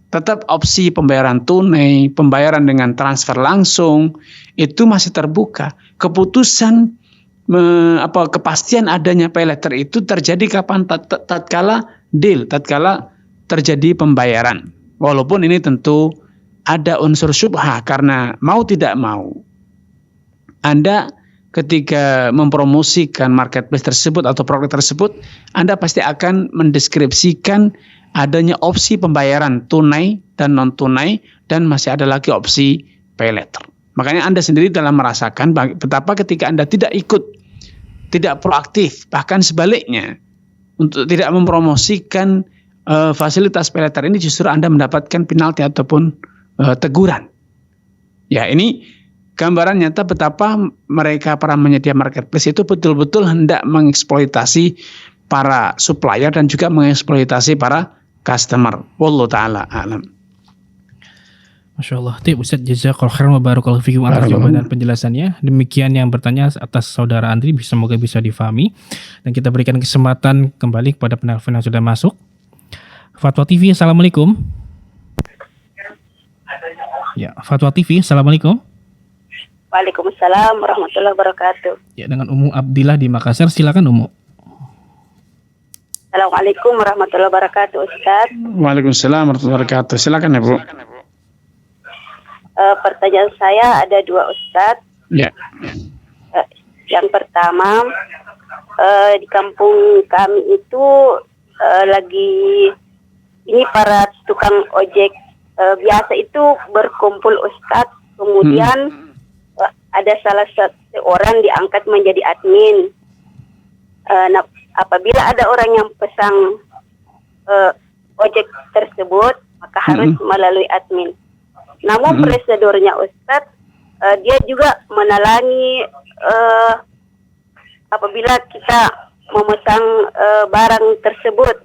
Tetap opsi pembayaran tunai, pembayaran dengan transfer langsung, itu masih terbuka. Keputusan kepastian adanya pay later itu terjadi kapan? Tatkala deal, tatkala terjadi pembayaran. Walaupun ini tentu ada unsur syubhah, karena mau tidak mau Anda ketika mempromosikan marketplace tersebut atau produk tersebut, Anda pasti akan mendeskripsikan adanya opsi pembayaran tunai dan non tunai, dan masih ada lagi opsi pay later. Makanya Anda sendiri dalam merasakan betapa ketika Anda tidak ikut, tidak proaktif, bahkan sebaliknya untuk tidak mempromosikan fasilitas pay later ini, justru Anda mendapatkan penalti ataupun teguran. Ya, ini gambaran nyata betapa mereka, para penyedia marketplace itu betul-betul hendak mengeksploitasi para supplier dan juga mengeksploitasi para customer. Wallahu ta'ala a'lam. Masya Allah. Ustaz, jazakallahu khairan wa barakallahu fikum atas jawaban dan penjelasannya. Demikian yang bertanya atas saudara Andri, semoga bisa difahami. Dan kita berikan kesempatan kembali kepada penelpon yang sudah masuk. Fatwa TV, Assalamualaikum. Ya, Fatwa TV, Assalamualaikum. Waalaikumsalam warahmatullahi wabarakatuh. Ya, dengan Umu Abdillah di Makassar, silakan Umu. Assalamualaikum warahmatullahi wabarakatuh, Ustaz. Waalaikumsalam warahmatullahi wabarakatuh. Silakan ya, Bu. Pertanyaan saya ada dua, Ustaz. Ya. Yang pertama, di kampung kami itu lagi ini para tukang ojek biasa itu berkumpul, Ustaz. Kemudian ada salah satu orang diangkat menjadi admin. Nah, apabila ada orang yang pesan ojek tersebut, maka harus melalui admin. Namun prosedurnya, Ustadz, dia juga menalangi apabila kita memesan barang tersebut.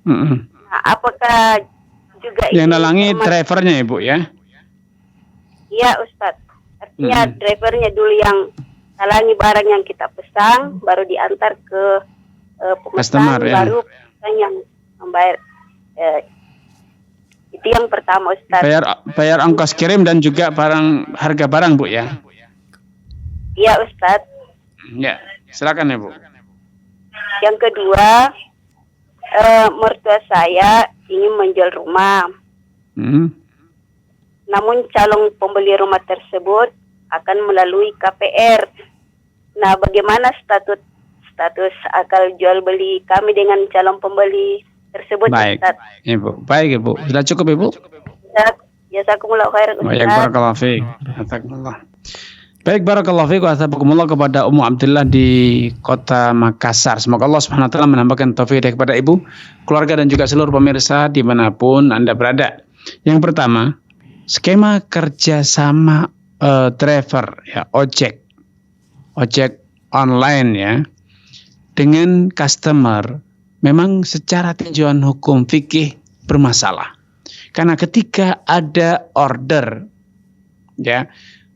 Nah, apakah juga Yang ini nalangi termasuk- drivernya Ibu ya? Iya Ustadz, artinya drivernya dulu yang nalangi barang yang kita pesan, baru diantar ke pemesan, Customer, ya. baru pemesan yang membayar. Itu yang pertama Ustadz. Bayar ongkos kirim dan juga harga barang Bu ya? Iya Ustadz. Ya, silakan Ibu. Yang kedua, mertua saya ingin menjual rumah. Namun calon pembeli rumah tersebut akan melalui KPR. Nah, bagaimana status akal jual beli kami dengan calon pembeli tersebut, Baik, Ustaz? Ibu. Baik Ibu. Sudah cukup Ibu? Ustaz, jazakumullah khairan, Baik, Ustaz. barakallahu fiik. Jazakumullah. Baik, barakallahu fiik wa astaghfirullah kepada Ummu Abdillah di Kota Makassar. Semoga Allah Subhanahu wa taala menambahkan taufik kepada Ibu, keluarga dan juga seluruh pemirsa dimanapun Anda berada. Yang pertama, skema kerjasama driver ya, ojek online ya, dengan customer memang secara tinjauan hukum fikih bermasalah. Karena ketika ada order ya,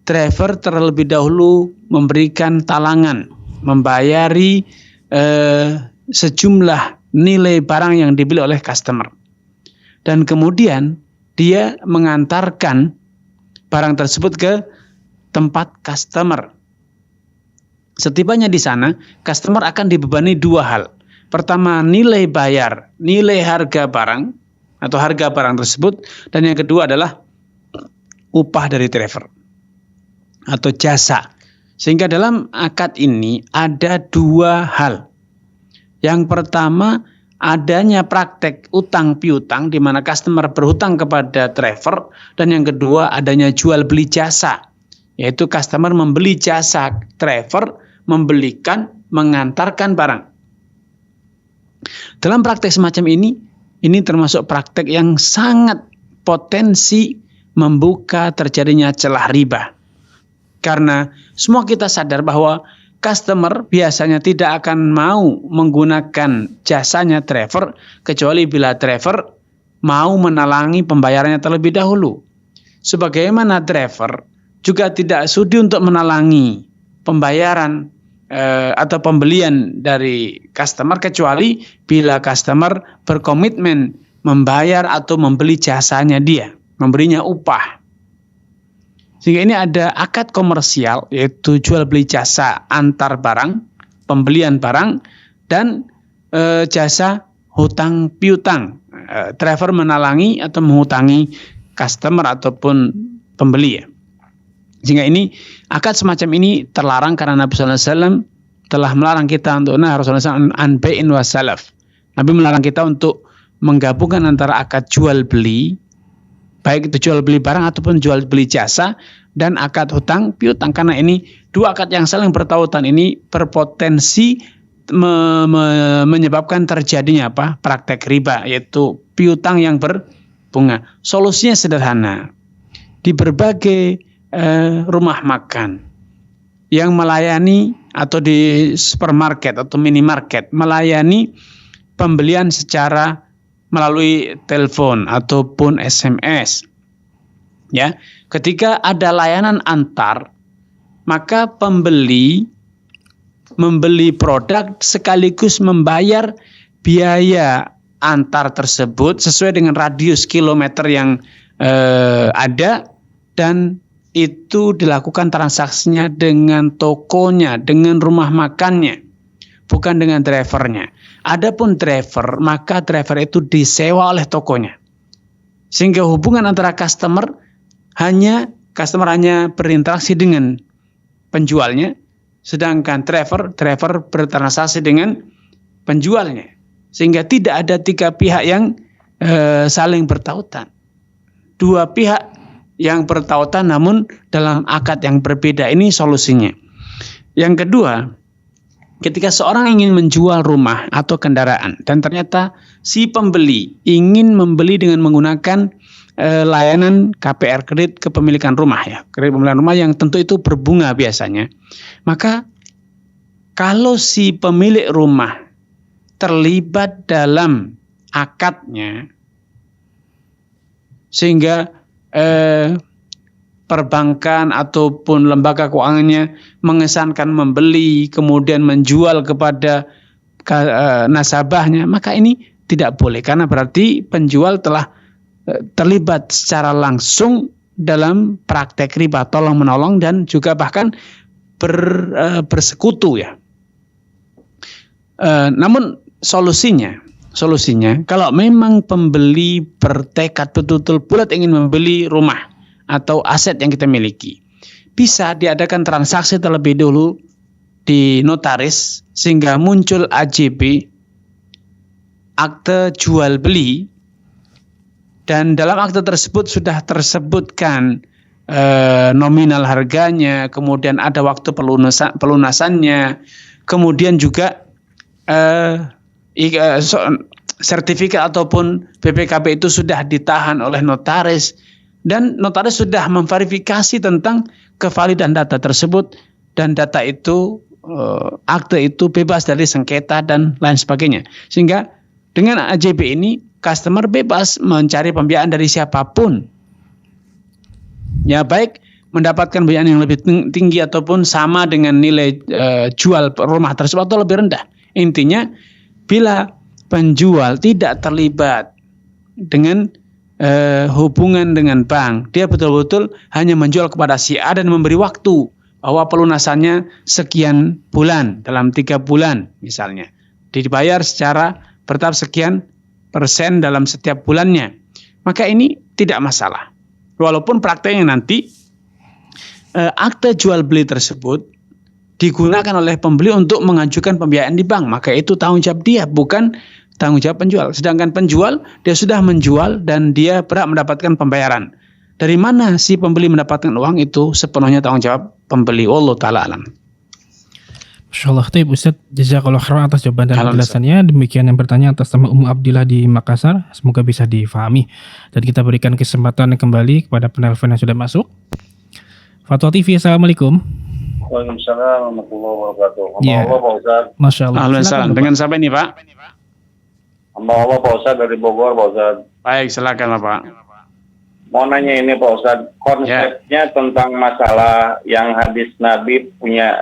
driver terlebih dahulu memberikan talangan, membayari sejumlah nilai barang yang dibeli oleh customer. Dan kemudian dia mengantarkan barang tersebut ke tempat customer. Setibanya di sana, customer akan dibebani dua hal. Pertama, nilai bayar, nilai harga barang atau harga barang tersebut, dan yang kedua adalah upah dari driver atau jasa. Sehingga dalam akad ini ada dua hal. Yang pertama, adanya praktek utang piutang di mana customer berhutang kepada driver, dan yang kedua adanya jual beli jasa, yaitu customer membeli jasa driver membelikan, mengantarkan barang. Dalam praktek semacam ini termasuk praktek yang sangat potensi membuka terjadinya celah riba. Karena semua kita sadar bahwa customer biasanya tidak akan mau menggunakan jasanya driver kecuali bila driver mau menalangi pembayarannya terlebih dahulu. Sebagaimana driver juga tidak sudi untuk menalangi pembayaran atau pembelian dari customer kecuali bila customer berkomitmen membayar atau membeli jasanya dia, memberinya upah. Sehingga ini ada akad komersial, yaitu jual beli jasa antar barang, pembelian barang, dan jasa hutang piutang. Driver menalangi atau menghutangi customer ataupun pembeli ya. Sehingga ini akad semacam ini terlarang karena Nabi SAW telah melarang kita untuk Rasulullah SAW an bai'in wa salaf. Nabi melarang kita untuk menggabungkan antara akad jual beli, baik itu jual beli barang ataupun jual beli jasa, dan akad hutang piutang, karena ini dua akad yang saling bertautan ini berpotensi menyebabkan terjadinya praktek riba, yaitu piutang yang berbunga. Solusinya sederhana. Di berbagai rumah makan yang melayani atau di supermarket atau minimarket melayani pembelian secara melalui telepon ataupun SMS. Ya, ketika ada layanan antar, maka pembeli membeli produk sekaligus membayar biaya antar tersebut sesuai dengan radius kilometer yang ada, dan itu dilakukan transaksinya dengan tokonya, dengan rumah makannya, bukan dengan drivernya. Adapun driver, maka driver itu disewa oleh tokonya. Sehingga hubungan antara customer hanya berinteraksi dengan penjualnya, sedangkan driver bertransaksi dengan penjualnya. Sehingga tidak ada tiga pihak yang saling bertautan. Dua pihak yang bertautan namun dalam akad yang berbeda. Ini solusinya. Yang kedua, ketika seorang ingin menjual rumah atau kendaraan dan ternyata si pembeli ingin membeli dengan menggunakan layanan KPR, kredit kepemilikan rumah ya, kredit pemilikan rumah yang tentu itu berbunga biasanya. Maka kalau si pemilik rumah terlibat dalam akadnya sehingga perbankan ataupun lembaga keuangannya mengesankan membeli kemudian menjual kepada nasabahnya, maka ini tidak boleh karena berarti penjual telah terlibat secara langsung dalam praktek riba tolong menolong dan juga bahkan bersekutu ya. Namun solusinya kalau memang pembeli bertekad betul-betul bulat ingin membeli rumah atau aset yang kita miliki, bisa diadakan transaksi terlebih dulu di notaris sehingga muncul AJB, akte jual beli, dan dalam akte tersebut sudah tersebutkan nominal harganya, kemudian ada waktu pelunasannya, kemudian juga sertifikat ataupun BPKB itu sudah ditahan oleh notaris dan notaris sudah memverifikasi tentang kevalidan data tersebut dan data itu akte itu bebas dari sengketa dan lain sebagainya. Sehingga dengan AJB ini customer bebas mencari pembiayaan dari siapapun. Ya, baik mendapatkan pembiayaan yang lebih tinggi ataupun sama dengan nilai jual rumah tersebut atau lebih rendah. Intinya bila penjual tidak terlibat dengan hubungan dengan bank, dia betul-betul hanya menjual kepada si A dan memberi waktu bahwa pelunasannya sekian bulan, dalam 3 bulan misalnya, dibayar secara bertahap sekian persen dalam setiap bulannya, maka ini tidak masalah. Walaupun prakteknya nanti akte jual beli tersebut digunakan oleh pembeli untuk mengajukan pembiayaan di bank, maka itu tanggung jawab dia, bukan tanggung jawab penjual. Sedangkan penjual dia sudah menjual dan dia berhak mendapatkan pembayaran. Dari mana si pembeli mendapatkan uang itu sepenuhnya tanggung jawab pembeli. Wallahu taala alam. Masyaallah, Ustaz, jazakallahu khairan atas jawaban dan penjelasannya. Demikian yang bertanya atas nama Ummu Abdillah di Makassar. Semoga bisa difahami. Dan kita berikan kesempatan kembali kepada penelpon yang sudah masuk. Fatwa TV, assalamualaikum. Waalaikumsalam warahmatullahi wabarakatuh. Ya. Allah Pak Ustaz. Masya Allah. Alhamdulillah. Dengan siapa ini Pak? Hamba Allah Pak Ustaz dari Bogor Pak Ustaz. Baik, silakan Pak. Mau nanya ini Pak Ustaz, konsepnya tentang masalah yang hadis Nabi punya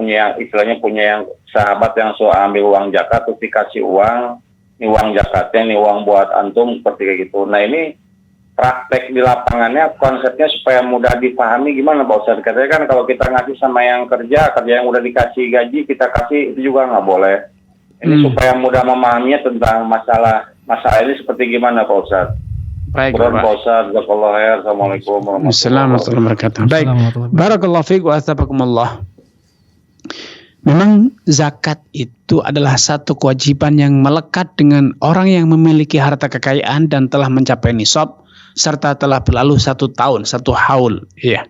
yang istilahnya punya yang sahabat yang suka ambil uang zakat terus dikasih uang, ini uang zakatnya, ini uang buat antum seperti kayak gitu. Nah ini praktek di lapangannya konsepnya supaya mudah dipahami gimana Pak Ustaz? Katanya kan kalau kita ngasih sama yang kerja yang udah dikasih gaji kita kasih itu juga nggak boleh. Ini supaya mudah memahaminya tentang masalah ini seperti gimana Pak Ustaz? Baik, Pak Ustaz, jazakallahu khair. Assalamualaikum warahmatullahi wabarakatuh. Baik, barakallahu fiik wa astaghfirullah. Memang zakat itu adalah satu kewajiban yang melekat dengan orang yang memiliki harta kekayaan dan telah mencapai nisab serta telah berlalu 1 tahun, 1 haul. Iya.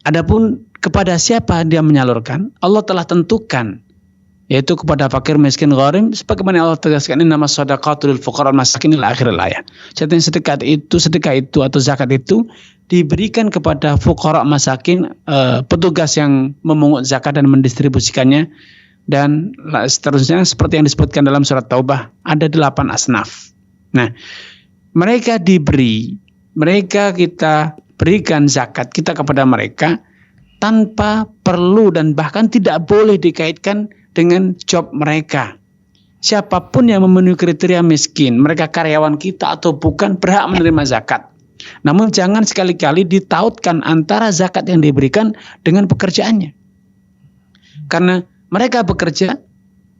Adapun kepada siapa dia menyalurkan, Allah telah tentukan, yaitu kepada fakir, miskin, gharim, sebagaimana Allah tegaskan ini nama shadaqatul fuqara masakin ila akhir ayat. Jadi sedekah itu atau zakat itu diberikan kepada fuqara masakin, petugas yang memungut zakat dan mendistribusikannya, dan seterusnya seperti yang disebutkan dalam surat Taubah ada 8 asnaf. Nah, mereka kita berikan zakat kita kepada mereka tanpa perlu dan bahkan tidak boleh dikaitkan dengan job mereka. Siapapun yang memenuhi kriteria miskin, mereka karyawan kita atau bukan, berhak menerima zakat. Namun jangan sekali-kali ditautkan antara zakat yang diberikan dengan pekerjaannya. Karena mereka bekerja,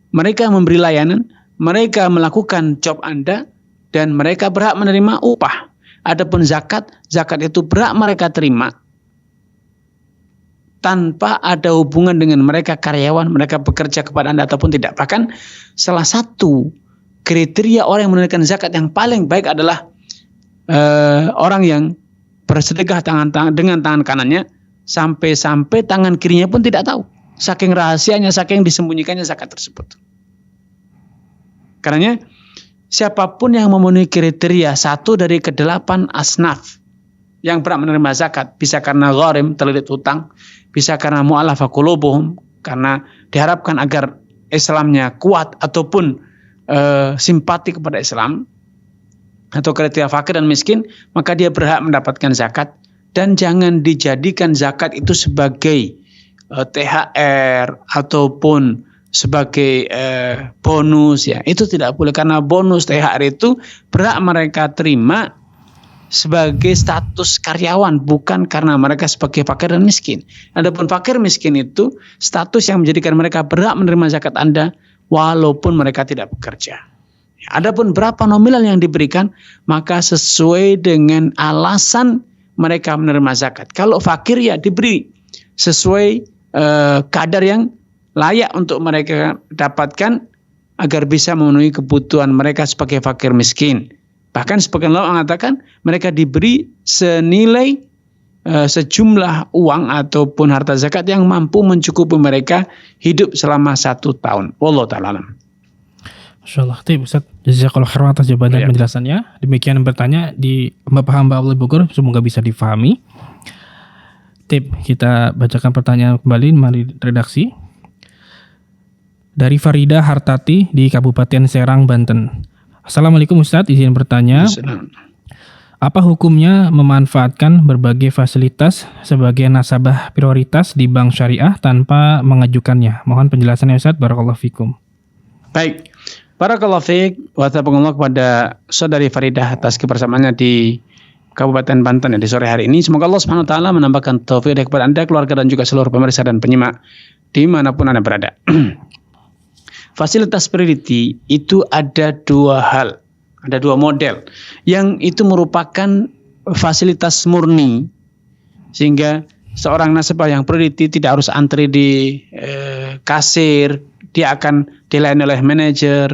mereka memberi layanan, mereka melakukan job Anda, dan mereka berhak menerima upah. Adapun zakat itu berhak mereka terima tanpa ada hubungan dengan mereka karyawan, mereka bekerja kepada Anda ataupun tidak. Bahkan salah satu kriteria orang yang menunaikan zakat yang paling baik adalah orang yang bersedekah dengan tangan kanannya sampai tangan kirinya pun tidak tahu. Saking rahasianya, saking disembunyikannya zakat tersebut. Karena siapapun yang memenuhi kriteria satu dari ke-8 asnaf yang berhak menerima zakat, bisa karena gharim, terlilit hutang, bisa karena mu'allafah qulubuhum, karena diharapkan agar Islamnya kuat ataupun simpati kepada Islam, atau kriteria fakir dan miskin, maka dia berhak mendapatkan zakat. Dan jangan dijadikan zakat itu sebagai THR ataupun sebagai bonus, ya. Itu tidak boleh, karena bonus THR itu berhak mereka terima sebagai status karyawan, bukan karena mereka sebagai fakir dan miskin. Adapun fakir miskin itu status yang menjadikan mereka berhak menerima zakat Anda walaupun mereka tidak bekerja. Adapun berapa nominal yang diberikan, maka sesuai dengan alasan mereka menerima zakat. Kalau fakir, ya diberi sesuai kadar yang layak untuk mereka dapatkan agar bisa memenuhi kebutuhan mereka sebagai fakir miskin. Bahkan sebagian ulama mengatakan mereka diberi senilai sejumlah uang ataupun harta zakat yang mampu mencukupi mereka hidup selama 1 tahun. Wallahu ta'ala alam. Masyaallah, Ustaz. Jazakallahu khairan atas jawaban dan penjelasannya. Demikian yang bertanya di Bapak Abdul Bogor, semoga bisa difahami. Kita bacakan pertanyaan kembali, mari redaksi. Dari Farida Hartati di Kabupaten Serang, Banten. Assalamualaikum Ustaz, izin bertanya. Apa hukumnya memanfaatkan berbagai fasilitas sebagai nasabah prioritas di bank syariah tanpa mengajukannya? Mohon penjelasannya Ustaz, barakallahu fikum. Baik. Barakallahu fiik wa taqabbalallahu kepada saudari Faridah atas kebersamaannya di Kabupaten Banten di sore hari ini. Semoga Allah Subhanahu wa taala menambahkan taufik kepada Anda, keluarga dan juga seluruh pemirsa dan penyimak dimanapun Anda berada. Fasilitas priority itu ada 2 hal, ada 2 model. Yang itu merupakan fasilitas murni, sehingga seorang nasabah yang priority tidak harus antri di kasir, dia akan dilayani oleh manajer,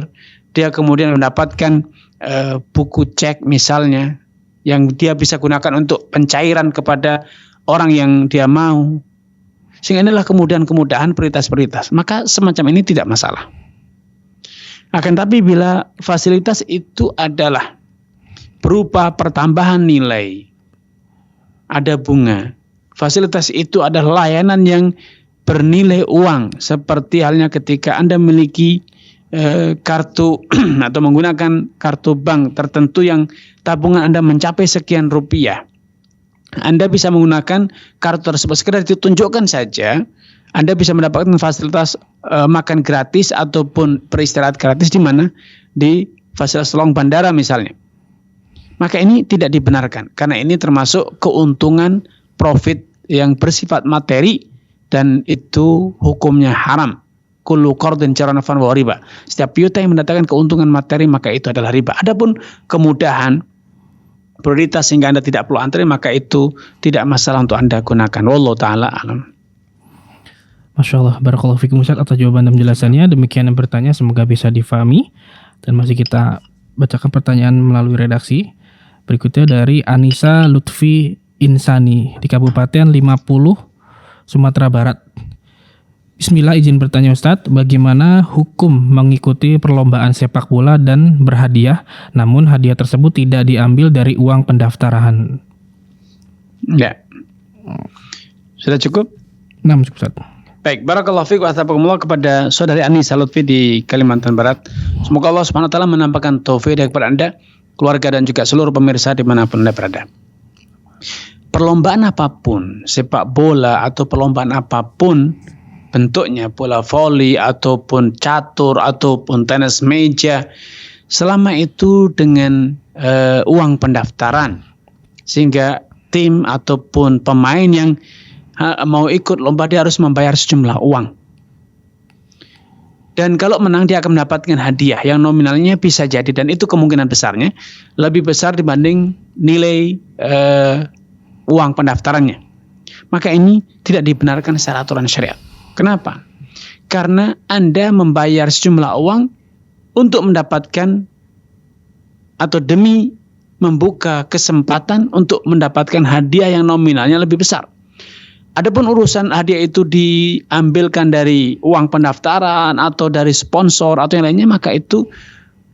dia kemudian mendapatkan buku cek misalnya, yang dia bisa gunakan untuk pencairan kepada orang yang dia mau. Sehingga inilah kemudahan-kemudahan prioritas-prioritas. Maka semacam ini tidak masalah. Akan tapi bila fasilitas itu adalah berupa pertambahan nilai, ada bunga, fasilitas itu adalah layanan yang bernilai uang, seperti halnya ketika Anda memiliki kartu atau menggunakan kartu bank tertentu yang tabungan Anda mencapai sekian rupiah. Anda bisa menggunakan kartu tersebut, sekedar ditunjukkan saja, Anda bisa mendapatkan fasilitas makan gratis ataupun beristirahat gratis di mana? Di fasilitas lowong bandara misalnya. Maka ini tidak dibenarkan, karena ini termasuk keuntungan profit yang bersifat materi, dan itu hukumnya haram. Kullu qardin jarra naf'an wa riba. Setiap piutang yang mendatangkan keuntungan materi, maka itu adalah riba. Adapun kemudahan prioritas sehingga Anda tidak perlu antri, maka itu tidak masalah untuk Anda gunakan. Wallahu taala alam. Masyaallah, barakallahu fikum Ustaz atas jawaban dan penjelasannya. Demikian yang bertanya, semoga bisa difahami. Dan masih kita bacakan pertanyaan melalui redaksi. Berikutnya dari Anissa Lutfi Insani di Kabupaten 50 Sumatera Barat. Bismillah, izin bertanya Ustadz, bagaimana hukum mengikuti perlombaan sepak bola dan berhadiah, namun hadiah tersebut tidak diambil dari uang pendaftaran? Ya. Sudah cukup? Nah, cukup Ustadz. Baik, barakallahu fiik wa taqabbalallahu kepada saudari Anissa Lutfi di Kalimantan Barat. Semoga Allah Subhanahu wa taala menambahkan taufik kepada Anda, keluarga dan juga seluruh pemirsa dimanapun Anda berada. Perlombaan apapun, sepak bola atau perlombaan apapun bentuknya, bola voli ataupun catur ataupun tenis meja, selama itu dengan uang pendaftaran, sehingga tim ataupun pemain yang mau ikut lomba dia harus membayar sejumlah uang. Dan kalau menang dia akan mendapatkan hadiah yang nominalnya bisa jadi, dan itu kemungkinan besarnya lebih besar dibanding nilai uang pendaftarannya. Maka ini tidak dibenarkan secara aturan syariat. Kenapa? Karena Anda membayar sejumlah uang untuk mendapatkan atau demi membuka kesempatan untuk mendapatkan hadiah yang nominalnya lebih besar. Adapun urusan hadiah itu diambilkan dari uang pendaftaran atau dari sponsor atau yang lainnya, maka itu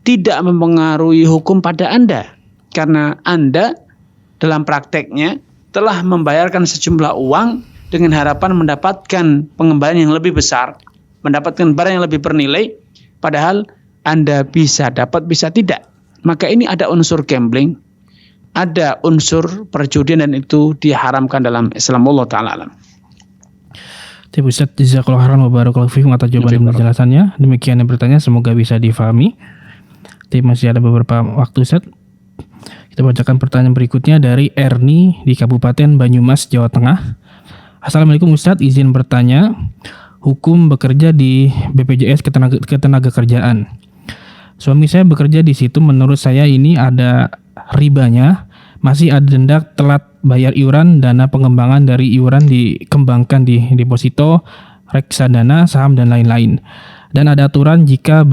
tidak mempengaruhi hukum pada Anda. Karena Anda dalam prakteknya telah membayarkan sejumlah uang dengan harapan mendapatkan pengembalian yang lebih besar, mendapatkan barang yang lebih bernilai, padahal Anda bisa dapat, bisa tidak. Maka ini ada unsur gambling, ada unsur perjudian, dan itu diharamkan dalam Islam. Allah Ta'ala alam. Terima kasih Ustaz, jazakallahu khairan wa barakallahu fiikum atas jawaban dan penjelasannya. Demikian yang bertanya, semoga bisa difahami. Tapi masih ada beberapa waktu Ustaz. Kita bacakan pertanyaan berikutnya dari Erni di Kabupaten Banyumas, Jawa Tengah. Assalamualaikum Ustaz, izin bertanya, hukum bekerja di BPJS Ketenagakerjaan. Suami saya bekerja di situ, menurut saya ini ada ribanya, masih ada denda telat bayar iuran, dana pengembangan dari iuran dikembangkan di deposito, reksadana, saham, dan lain-lain. Dan ada aturan jika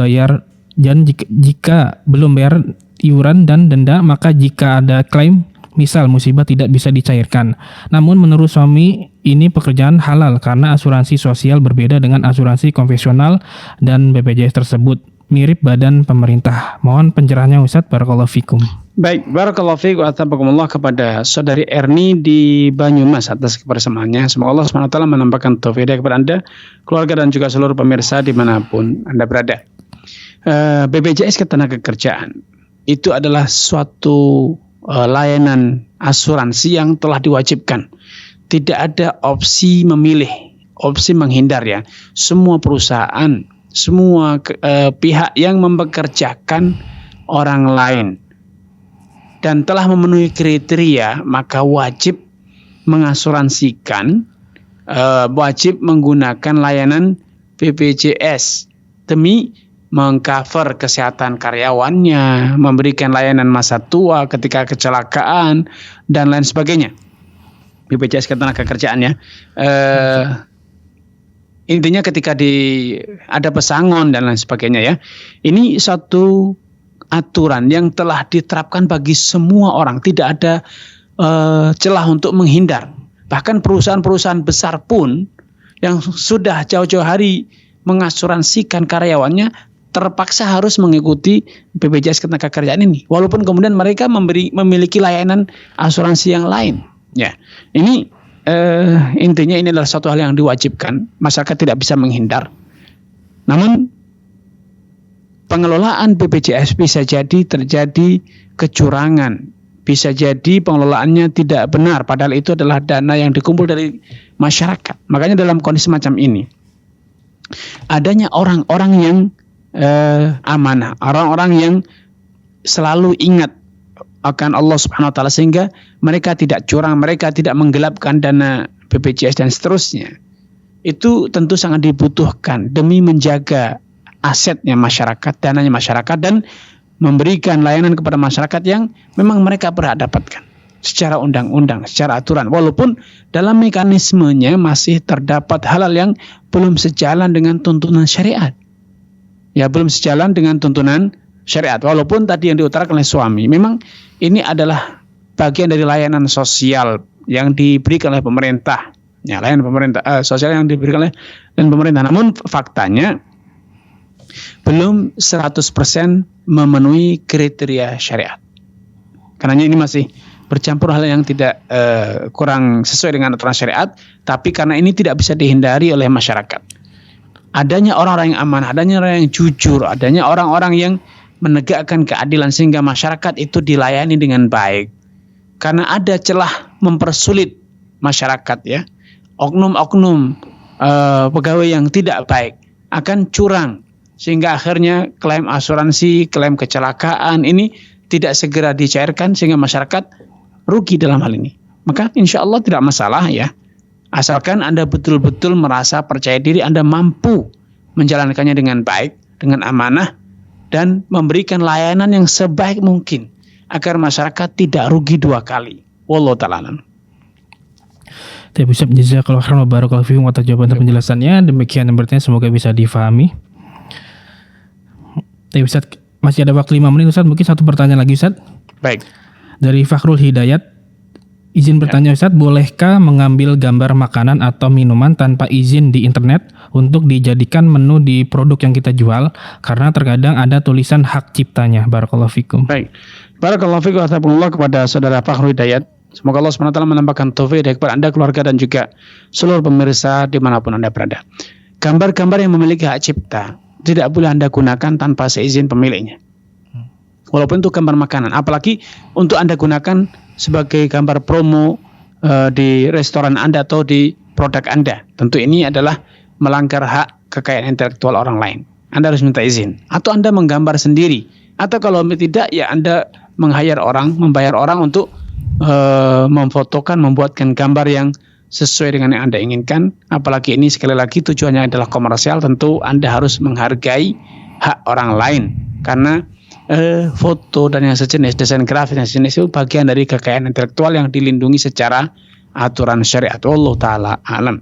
belum bayar iuran dan denda, maka jika ada klaim, misal musibah, tidak bisa dicairkan. Namun menurut suami ini pekerjaan halal karena asuransi sosial berbeda dengan asuransi konvensional dan BPJS tersebut mirip badan pemerintah. Mohon pencerahannya Ustaz, barakallahu fikum. Baik, barakallahu fiik wa atabakumullah kepada saudari Erni di Banyumas atas kebersamaannya. Semoga Allah SWT menambahkan taufik kepada Anda, keluarga, dan juga seluruh pemirsa dimanapun Anda berada. BPJS Ketenagakerjaan itu adalah suatu layanan asuransi yang telah diwajibkan. Tidak ada opsi memilih, opsi menghindar ya. Semua perusahaan, semua pihak yang mempekerjakan orang lain dan telah memenuhi kriteria, maka wajib mengasuransikan, wajib menggunakan layanan BPJS demi mengcover kesehatan karyawannya, memberikan layanan masa tua ketika kecelakaan, dan lain sebagainya. BPJS Ketenagakerjaan ya. Intinya ketika ada pesangon dan lain sebagainya ya. Ini satu aturan yang telah diterapkan bagi semua orang, tidak ada celah untuk menghindar. Bahkan perusahaan-perusahaan besar pun yang sudah jauh-jauh hari mengasuransikan karyawannya terpaksa harus mengikuti BPJS Ketenagakerjaan ini, walaupun kemudian mereka memiliki layanan asuransi yang lain. Ya, ini intinya ini adalah satu hal yang diwajibkan, masyarakat tidak bisa menghindar. Namun pengelolaan BPJS bisa jadi terjadi kecurangan, bisa jadi pengelolaannya tidak benar, padahal itu adalah dana yang dikumpul dari masyarakat. Makanya dalam kondisi semacam ini, adanya orang-orang yang amanah, orang-orang yang selalu ingat akan Allah Subhanahu wa taala sehingga mereka tidak curang, mereka tidak menggelapkan dana BPJS dan seterusnya. Itu tentu sangat dibutuhkan demi menjaga asetnya masyarakat, dananya masyarakat, dan memberikan layanan kepada masyarakat yang memang mereka berhak dapatkan secara undang-undang, secara aturan, walaupun dalam mekanismenya masih terdapat hal-hal yang belum sejalan dengan tuntunan syariat. Ya, belum sejalan dengan tuntunan syariat. Walaupun tadi yang diutarakan oleh suami, memang ini adalah bagian dari layanan sosial yang diberikan oleh pemerintah. Ya, layanan pemerintah sosial yang diberikan oleh pemerintah. Namun faktanya belum 100% memenuhi kriteria syariat. Karena ini masih bercampur hal yang tidak kurang sesuai dengan aturan syariat, tapi karena ini tidak bisa dihindari oleh masyarakat. Adanya orang-orang yang aman, adanya orang yang jujur, adanya orang-orang yang menegakkan keadilan sehingga masyarakat itu dilayani dengan baik. Karena ada celah mempersulit masyarakat ya. Oknum-oknum pegawai yang tidak baik akan curang sehingga akhirnya klaim asuransi, klaim kecelakaan ini tidak segera dicairkan sehingga masyarakat rugi dalam hal ini. Maka insya Allah tidak masalah ya. Asalkan Anda betul-betul merasa percaya diri, Anda mampu menjalankannya dengan baik, dengan amanah, dan memberikan layanan yang sebaik mungkin agar masyarakat tidak rugi dua kali. Wallahu ta'ala. Terima kasih jazakallahu khairan wa barakallahu fiikum atas jawaban dan penjelasannya. Demikian yang bertanya, semoga bisa difahami. Tapi Ustaz, masih ada waktu 5 menit Ustaz, mungkin satu pertanyaan lagi Ustaz. Baik. Dari Fakhrul Hidayat Izin bertanya Ustadz, bolehkah mengambil gambar makanan atau minuman tanpa izin di internet untuk dijadikan menu di produk yang kita jual? Karena terkadang ada tulisan hak ciptanya. Barakallahu fikum. Baik. Barakallahu fikum kepada saudara Fakhrul Hidayat. Semoga Allah SWT menambahkan taufik kepada Anda, keluarga, dan juga seluruh pemirsa dimanapun Anda berada. Gambar-gambar yang memiliki hak cipta tidak boleh Anda gunakan tanpa seizin pemiliknya. Walaupun itu gambar makanan, apalagi untuk Anda gunakan sebagai gambar promo di restoran Anda atau di produk Anda. Tentu ini adalah melanggar hak kekayaan intelektual orang lain. Anda harus minta izin. Atau Anda menggambar sendiri. Atau kalau tidak, ya Anda membayar orang untuk memfotokan, membuatkan gambar yang sesuai dengan yang Anda inginkan. Apalagi ini sekali lagi tujuannya adalah komersial. Tentu Anda harus menghargai hak orang lain. Karena foto dan yang sejenis, desain grafis yang sejenis itu bagian dari kekayaan intelektual yang dilindungi secara aturan syariat. Allah Ta'ala alam.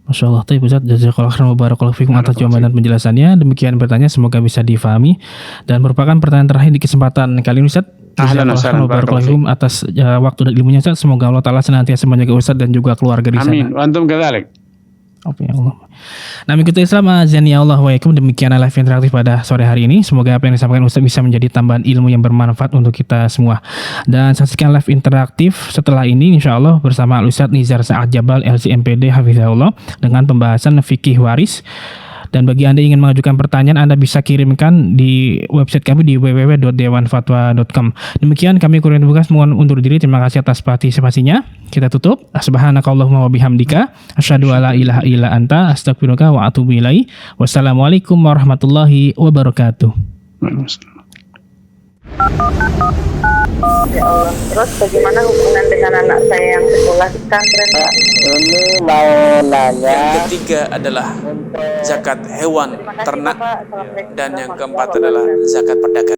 Masya Allah, Ustaz, jazakallahu khairan wa barakallahu fikum atas jawaban dan penjelasannya. Demikian bertanya, semoga bisa difahami. Dan merupakan pertanyaan terakhir di kesempatan kali ini, Ustaz. Jazakallahu barakallahu fikum atas waktu dan ilmunya, Ustaz. Semoga Allah Ta'ala senantiasa menjaga Ustaz dan juga keluarga di sana. Amin. Wa antum kadzalik. Oke, Allah. Nah, mengikuti Islam azani Allah wa yakum. Demikian live interaktif pada sore hari ini. Semoga apa yang disampaikan Ustaz bisa menjadi tambahan ilmu yang bermanfaat untuk kita semua. Dan saksikan live interaktif setelah ini insya Allah bersama Ustaz Nizar Sa'ad Jabal LCMPD Hafizahullah dengan pembahasan fikih waris. Dan bagi Anda yang ingin mengajukan pertanyaan, Anda bisa kirimkan di website kami di www.dewanfatwa.com. Demikian kami kurang tugas mohon undur diri. Terima kasih atas partisipasinya. Kita tutup. Subhanakallahumma wa bihamdika asyhadu alla ilaha illa anta astaghfiruka wa atubu ilaik. Wassalamualaikum warahmatullahi wabarakatuh. Ya Allah, terus bagaimana hubungan dengan anak saya yang sekolah di pesantren, Pak? Ini mau nanya. Yang ketiga adalah zakat hewan, ternak, dan yang keempat adalah zakat perdagangan.